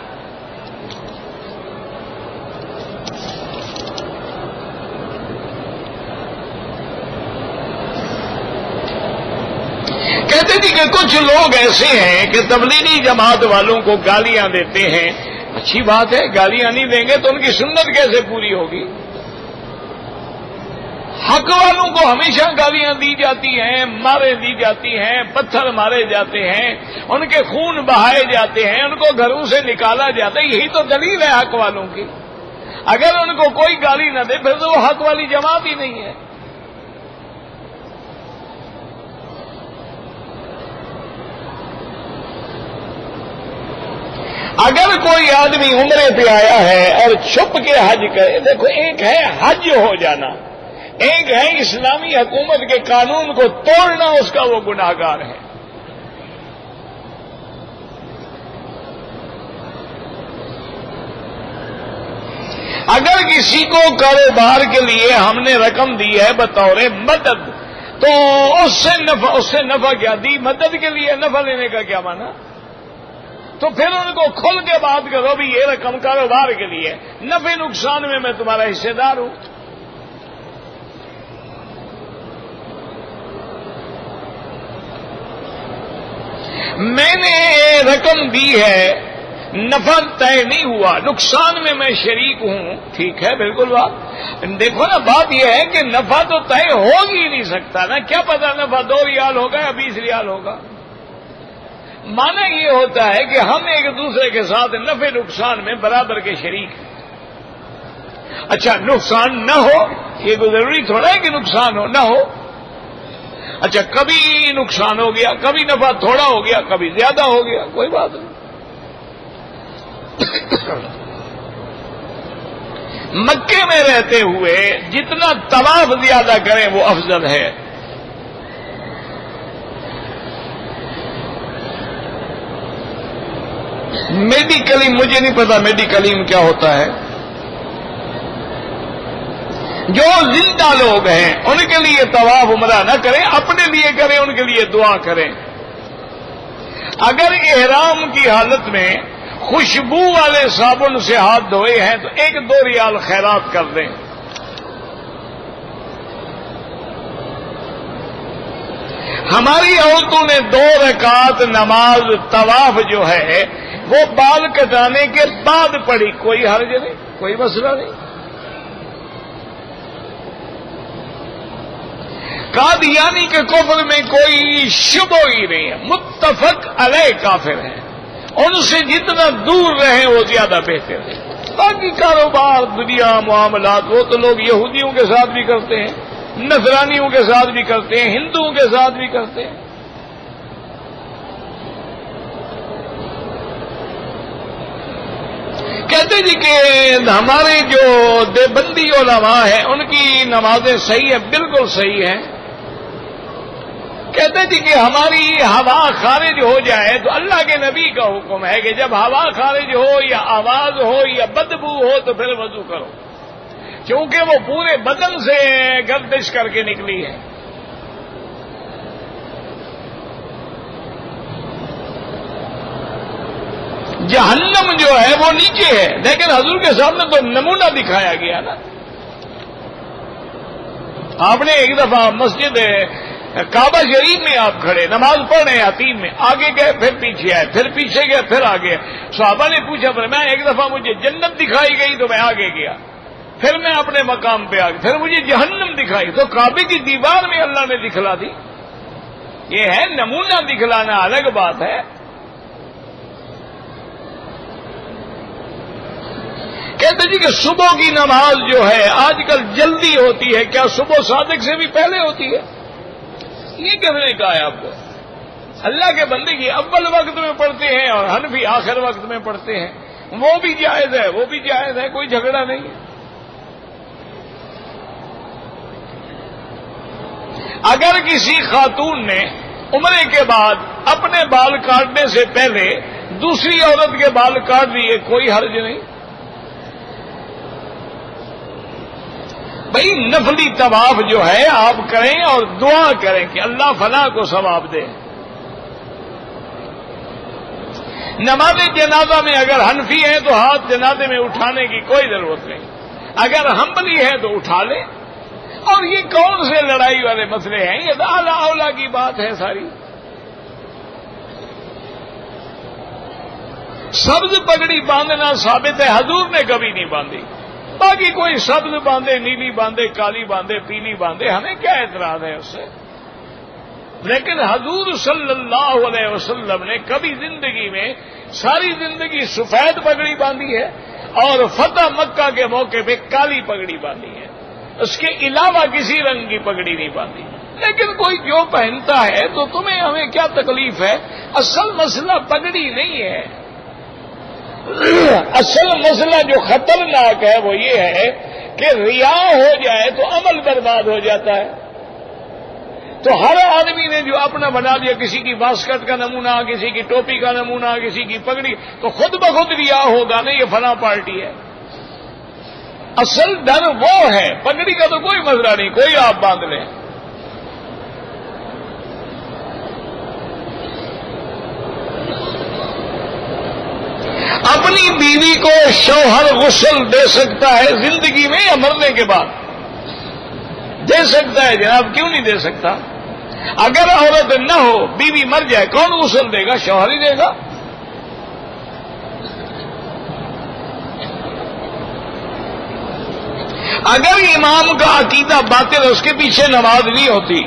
کہتے تھے کہ کچھ لوگ ایسے ہیں کہ تبلیغی جماعت والوں کو گالیاں دیتے ہیں، اچھی بات ہے، گالیاں نہیں دیں گے تو ان کی سنت کیسے پوری ہوگی؟ حق والوں کو ہمیشہ گالیاں دی جاتی ہیں، مارے دی جاتی ہیں، پتھر مارے جاتے ہیں، ان کے خون بہائے جاتے ہیں، ان کو گھروں سے نکالا جاتا ہے. یہی تو دلیل ہے حق والوں کی. اگر ان کو کوئی گالی نہ دے پھر تو وہ حق والی جماعت ہی نہیں ہے. اگر کوئی آدمی عمرے پہ آیا ہے اور چھپ کے حج کرے، دیکھو ایک ہے حج ہو جانا، ایک ہے اسلامی حکومت کے قانون کو توڑنا، اس کا وہ گناہگار ہے. اگر کسی کو کاروبار کے لیے ہم نے رقم دی ہے بطور مدد، تو اس سے نفع کیا دی؟ مدد کے لیے نفع لینے کا کیا مانا؟ تو پھر ان کو کھل کے بات کرو بھی یہ رقم کاروبار کے لیے، نفع نقصان میں تمہارا حصے دار ہوں. میں نے رقم دی ہے، نفع طے نہیں ہوا، نقصان میں شریک ہوں، ٹھیک ہے بالکل بات. دیکھو نا، بات یہ ہے کہ نفع تو طے ہو ہی نہیں سکتا نا، کیا پتا نفع 2 ریال ہوگا یا 20 ریال ہوگا. معنی یہ ہوتا ہے کہ ہم ایک دوسرے کے ساتھ نفع نقصان میں برابر کے شریک ہیں. اچھا نقصان نہ ہو، یہ ضروری تھوڑا ہے کہ نقصان ہو نہ ہو. اچھا کبھی نقصان ہو گیا، کبھی نفع تھوڑا ہو گیا، کبھی زیادہ ہو گیا، کوئی بات نہیں. مکے میں رہتے ہوئے جتنا طواف زیادہ کریں وہ افضل ہے. میڈیکلیم، مجھے نہیں پتا میڈیکلیم کیا ہوتا ہے. جو زندہ لوگ ہیں ان کے لیے طواف عمرہ نہ کریں، اپنے لیے کریں، ان کے لیے دعا کریں. اگر احرام کی حالت میں خوشبو والے صابن سے ہاتھ دھوئے ہیں تو 1-2 ریال خیرات کر دیں. ہماری عورتوں نے 2 رکعت نماز طواف جو ہے وہ بال کٹانے کے بعد پڑھی، کوئی حرج نہیں، کوئی مسئلہ نہیں. قادیانی کے کفر میں کوئی شبہ ہی نہیں ہے، متفق علیہ کافر ہیں. ان سے جتنا دور رہیں وہ زیادہ بہتر ہے. باقی کاروبار، دنیا، معاملات وہ تو لوگ یہودیوں کے ساتھ بھی کرتے ہیں، نصرانیوں کے ساتھ بھی کرتے ہیں، ہندوؤں کے ساتھ بھی کرتے ہیں. کہتے جی کہ ہمارے جو دیوبندی علماء ہیں ان کی نمازیں صحیح ہیں، بالکل صحیح ہیں. کہتے جی کہ ہماری ہوا خارج ہو جائے تو اللہ کے نبی کا حکم ہے کہ جب ہوا خارج ہو یا آواز ہو یا بدبو ہو تو پھر وضو کرو، کیونکہ وہ پورے بدن سے گردش کر کے نکلی ہے. جہنم جو ہے وہ نیچے ہے، لیکن حضور کے سامنے تو نمونہ دکھایا گیا نا. آپ نے ایک دفعہ مسجد کعبہ شریف میں آپ کھڑے نماز پڑھ رہے ہیں، عتیم میں آگے گئے، پھر پیچھے آئے، پھر پیچھے گئے، پھر آگے. صحابہ نے پوچھا، پر میں ایک دفعہ مجھے جنت دکھائی گئی تو میں آگے گیا، پھر میں اپنے مقام پہ آ گیا، پھر مجھے جہنم دکھائی تو کعبے کی دیوار میں اللہ نے دکھلا دی. یہ ہے نمونہ دکھلانا، الگ بات ہے. کہتے جی کہ صبح کی نماز جو ہے آج کل جلدی ہوتی ہے، کیا صبح صادق سے بھی پہلے ہوتی ہے؟ یہ کس نے کہا ہے آپ کو؟ اللہ کے بندے کی اول وقت میں پڑھتے ہیں اور حنفی آخر وقت میں پڑھتے ہیں، وہ بھی جائز ہے، وہ بھی جائز ہے، کوئی جھگڑا نہیں ہے. اگر کسی خاتون نے عمرے کے بعد اپنے بال کاٹنے سے پہلے دوسری عورت کے بال کاٹ دیے، کوئی حرج نہیں. بھئی نفلی طواف جو ہے آپ کریں اور دعا کریں کہ اللہ فلاں کو ثواب دے. نماز جنازہ میں اگر حنفی ہے تو ہاتھ جنازے میں اٹھانے کی کوئی ضرورت نہیں، اگر حنبلی ہے تو اٹھا لیں. اور یہ کون سے لڑائی والے مسئلے ہیں؟ یہ اعلیٰ اولا کی بات ہے ساری. سبز پگڑی باندھنا ثابت ہے، حضور نے کبھی نہیں باندھی. باقی کوئی سبز باندھے، نیلی باندھے، کالی باندھے، پیلی باندھے، ہمیں کیا اعتراض ہے اس سے؟ لیکن حضور صلی اللہ علیہ وسلم نے کبھی زندگی میں ساری زندگی سفید پگڑی باندھی ہے اور فتح مکہ کے موقع پہ کالی پگڑی باندھی ہے، اس کے علاوہ کسی رنگ کی پگڑی نہیں باندھی۔ لیکن کوئی جو پہنتا ہے تو تمہیں ہمیں کیا تکلیف ہے؟ اصل مسئلہ پگڑی نہیں ہے، اصل مسئلہ جو خطرناک ہے وہ یہ ہے کہ ریا ہو جائے تو عمل برباد ہو جاتا ہے۔ تو ہر آدمی نے جو اپنا بنا دیا، کسی کی واسکٹ کا نمونہ، کسی کی ٹوپی کا نمونہ، کسی کی پگڑی، تو خود بخود ریا ہوگا نہیں یہ فلاں پارٹی ہے۔ اصل ڈر وہ ہے، پگڑی کا تو کوئی مسئلہ نہیں، کوئی آپ باندھ لیں۔ اپنی بیوی کو شوہر غسل دے سکتا ہے زندگی میں یا مرنے کے بعد؟ دے سکتا ہے جناب، کیوں نہیں دے سکتا؟ اگر عورت نہ ہو، بیوی مر جائے، کون غسل دے گا؟ شوہر ہی دے گا۔ اگر امام کا عقیدہ باطل ہے، اس کے پیچھے نماز نہیں ہوتی۔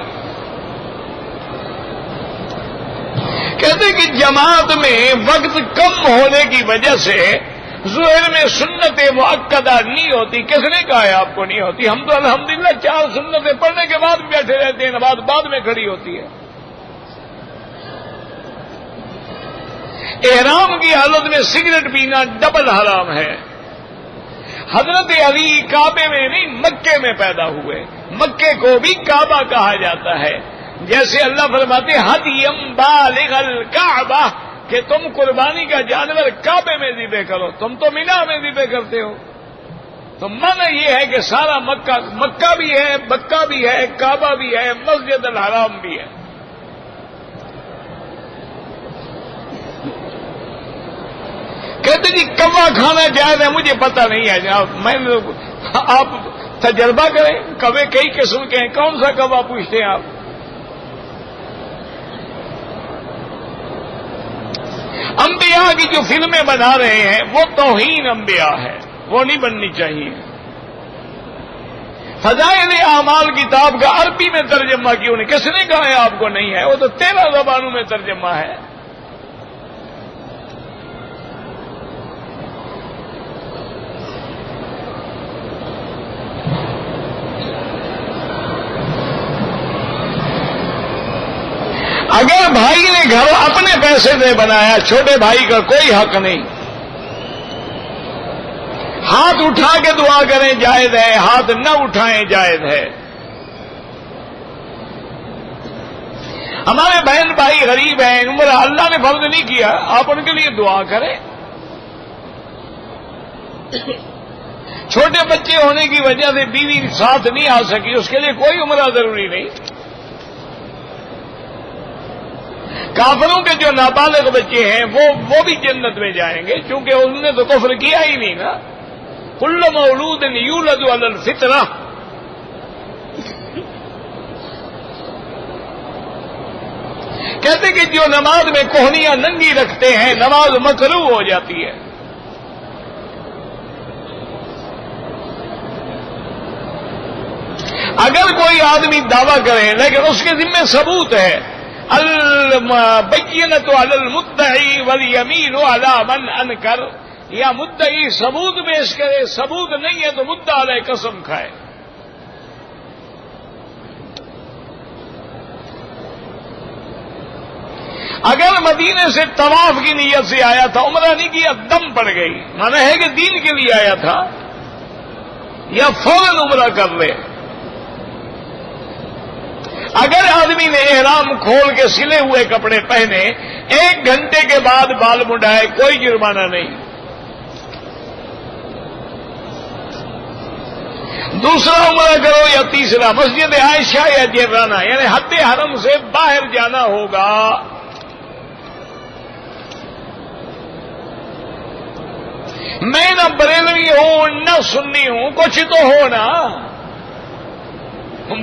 کہتے کہ جماعت میں وقت کم ہونے کی وجہ سے ظہر میں سنت مؤکدہ نہیں ہوتی۔ کس نے کہا ہے آپ کو نہیں ہوتی؟ ہم تو الحمدللہ 4 سنتیں پڑھنے کے بعد بیٹھے رہتے ہیں، نماز بعد میں کھڑی ہوتی ہے۔ احرام کی حالت میں سگریٹ پینا ڈبل حرام ہے۔ حضرت علی کعبے میں نہیں مکے میں پیدا ہوئے، مکے کو بھی کعبہ کہا جاتا ہے۔ جیسے اللہ فرماتے ہدیم بالغ الکعبہ کہ تم قربانی کا جانور کعبے میں ذبح کرو، تم تو مینا میں ذبح کرتے ہو۔ تو معنی یہ ہے کہ سارا مکہ بھی ہے، مکہ بھی ہے، کعبہ بھی ہے، مسجد الحرام بھی ہے۔ کہتے جی کوا کھانا جائز ہے، مجھے پتہ نہیں ہے جناب، آپ تجربہ کریں، کوے کئی قسم کے ہیں، کون سا کوا پوچھتے ہیں آپ؟ انبیاء کی جو فلمیں بنا رہے ہیں وہ توہین انبیاء ہے، وہ نہیں بننی چاہیے۔ فضائل اعمال کتاب کا عربی میں ترجمہ کیوں نہیں؟ کس نے کہا ہے آپ کو نہیں ہے؟ وہ تو 13 زبانوں میں ترجمہ ہے۔ اگر بھائی نے گھر اپنے پیسے سے بنایا، چھوٹے بھائی کا کوئی حق نہیں۔ ہاتھ اٹھا کے دعا کریں جائز ہے، ہاتھ نہ اٹھائیں جائز ہے۔ ہمارے بہن بھائی غریب ہیں، عمر اللہ نے فرض نہیں کیا، آپ ان کے لیے دعا کریں۔ چھوٹے بچے ہونے کی وجہ سے بیوی ساتھ نہیں آ سکی، اس کے لیے کوئی عمرہ ضروری نہیں۔ کافروں کے جو نابالغ بچے ہیں وہ بھی جنت میں جائیں گے، کیونکہ انہوں نے تو کفر کیا ہی نہیں نا۔ کل مولود یولد علی الفطرہ۔ کہتے کہ جو نماز میں کوہنیاں ننگی رکھتے ہیں نماز مکروہ ہو جاتی ہے۔ اگر کوئی آدمی دعویٰ کرے لیکن اس کے ذمہ ثبوت ہے، البینۃ علی المدعی والیمین علی من انکر، یا مدعی ثبوت پیش کرے، ثبوت نہیں ہے تو مدعا علیہ قسم کھائے۔ اگر مدینے سے طواف کی نیت سے آیا تھا، عمرہ نہیں کیا، دم پڑ گئی، مانا ہے کہ دین کے لیے آیا تھا، یا فوراً عمرہ کر لے۔ اگر آدمی نے احرام کھول کے سلے ہوئے کپڑے پہنے، 1 گھنٹے کے بعد بال منڈائے، کوئی جرمانہ نہیں۔ دوسرا عمرہ کرو یا تیسرا، مسجد عائشہ یا جیرانہ، یعنی حد حرم سے باہر جانا ہوگا۔ میں نہ بریلوی ہوں نہ سنی ہوں، کچھ تو ہو نا۔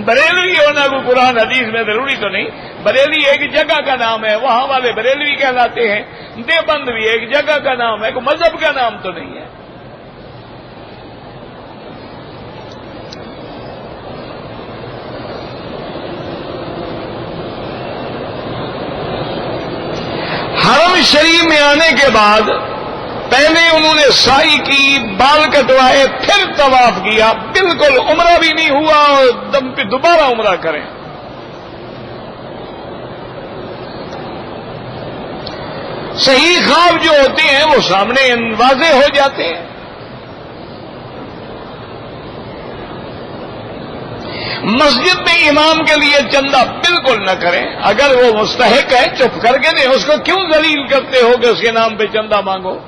بریلوی ہونا کو قرآن حدیث میں ضروری تو نہیں۔ بریلی ایک جگہ کا نام ہے، وہاں والے بریلوی کہلاتے ہیں۔ دیوبند بھی ایک جگہ کا نام ہے، کوئی مذہب کا نام تو نہیں ہے۔ شریف میں آنے کے بعد پہلے انہوں نے سائی کی، بال کٹوائے، پھر طواف کیا، بالکل عمرہ بھی نہیں ہوا اور دم پہ دوبارہ عمرہ کریں۔ صحیح خواب جو ہوتے ہیں وہ سامنے واضح ہو جاتے ہیں۔ مسجد میں امام کے لیے چندہ بالکل نہ کریں، اگر وہ مستحق ہے چپ کر کے دیں، اس کو کیوں ذلیل کرتے ہو کہ اس کے نام پہ چندہ مانگو؟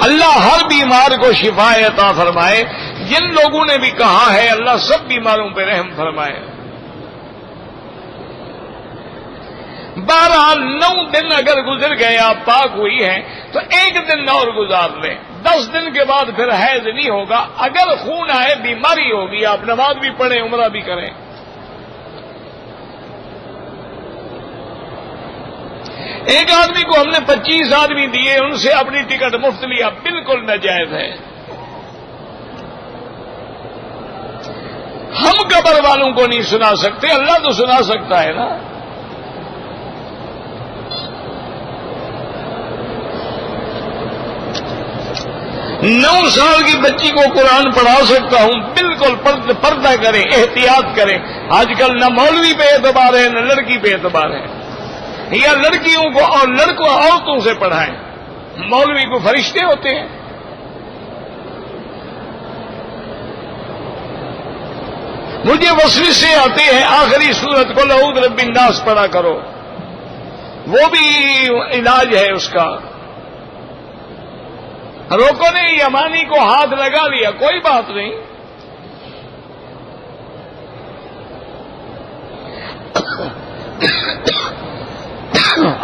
اللہ ہر بیمار کو شفا عطا فرمائے۔ جن لوگوں نے بھی کہا ہے اللہ سب بیماروں پہ رحم فرمائے۔ 9 دن اگر گزر گئے آپ پاک ہوئی ہیں تو 1 دن اور گزار لیں، 10 دن کے بعد پھر حیض نہیں ہوگا۔ اگر خون آئے بیماری ہوگی، آپ نماز بھی پڑھیں عمرہ بھی کریں۔ ایک آدمی کو ہم نے 25 آدمی دیے، ان سے اپنی ٹکٹ مفت لیا، بالکل ناجائز ہے۔ ہم قبر والوں کو نہیں سنا سکتے، اللہ تو سنا سکتا ہے نا۔ نو سال کی بچی کو قرآن پڑھا سکتا ہوں، بالکل پردہ کریں، احتیاط کریں۔ آج کل نہ مولوی پہ اعتبار ہے نہ لڑکی پہ اعتبار ہے، یا لڑکیوں کو اور لڑکوں عورتوں سے پڑھائیں، مولوی کو فرشتے ہوتے ہیں۔ مجھے وسوسے آتے ہیں، آخری سورت کو اعوذ برب الناس پڑھا کرو، وہ بھی علاج ہے اس کا۔ روکو نے یمانی کو ہاتھ لگا لیا، کوئی بات نہیں،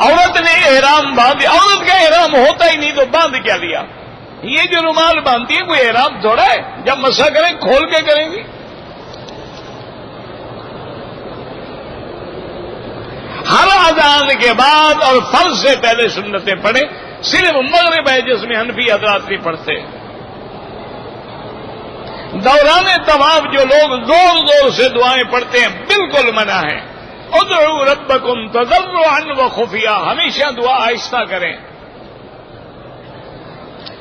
عورت نے احرام باندھ، عورت کا احرام ہوتا ہی نہیں تو باندھ کیا لیا؟ یہ جو رومال باندھتی ہے کوئی احرام تھوڑا ہے، جب مسا کریں کھول کے کریں گی۔ ہر اذان کے بعد اور فرض سے پہلے سنتیں پڑھیں، صرف مغرب ہے جس میں حنفی حضرات نہیں پڑھتے۔ دوران طواف جو لوگ زور زور سے دعائیں پڑھتے ہیں بالکل منع ہے۔ ادعوا ربکم تضرعا وخفیا، ہمیشہ دعا آہستہ کریں۔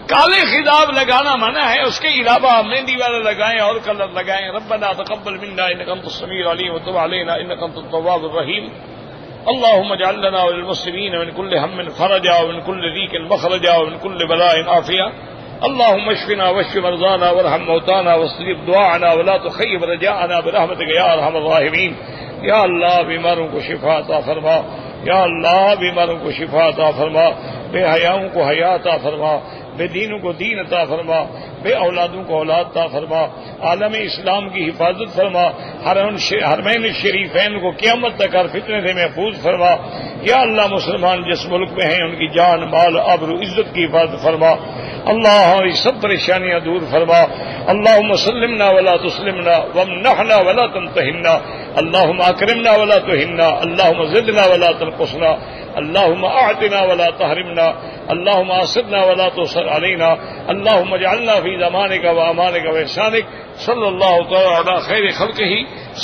کالے خطاب لگانا منع ہے، اس کے علاوہ مہندی والا لگائیں اور کلر لگائیں۔ ربنا تقبل منا انک انت السمیع العلیم وتب علینا انک انت التواب الرحیم۔ اللهم اجعل لنا وللمسلمين من كل هم فرجا ومن كل ضيق مخرجا ومن كل بلاء عافية اللهم اشفنا واشف مرضانا وارحم موتانا واستجب دعاءنا ولا تخيب رجاءنا برحمتك يا ارحم الراحمين۔ یا اللہ بیماروں کو شفا عطا فرما، یا اللہ بیماروں کو شفا عطا فرما، بے حیاؤں کو حیا عطا فرما، بے دینوں کو دین عطا فرما، بے اولادوں کو اولاد عطا فرما، عالم اسلام کی حفاظت فرما، حرمین شریفین کو قیامت تک ہر فتنے سے محفوظ فرما۔ یا اللہ مسلمان جس ملک میں ہیں ان کی جان مال آبرو عزت کی حفاظت فرما۔ اللہ ہماری سب پریشانیاں دور فرما۔ اللہم سلمنا ولا تسلمنا وامنحنا ولا تمتحنا، اللہم اکرمنا ولا تہنا، اللہم زدنا ولا تنقصنا، اللہم اعطنا ولا تحرمنا، اللہم آصرنا ولا تؤثر علینا، اللہم اجعلنا فی ضمانک وامانک واحسانک۔ صلی اللہ تعالی علی خیر خلقہ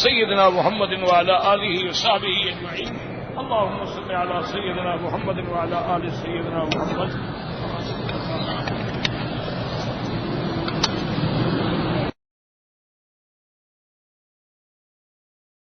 سیدنا محمد وعلی آلہ وصحبہ اجمعین۔ اللہم صل علی سیدنا محمد وعلی آل سیدنا محمد۔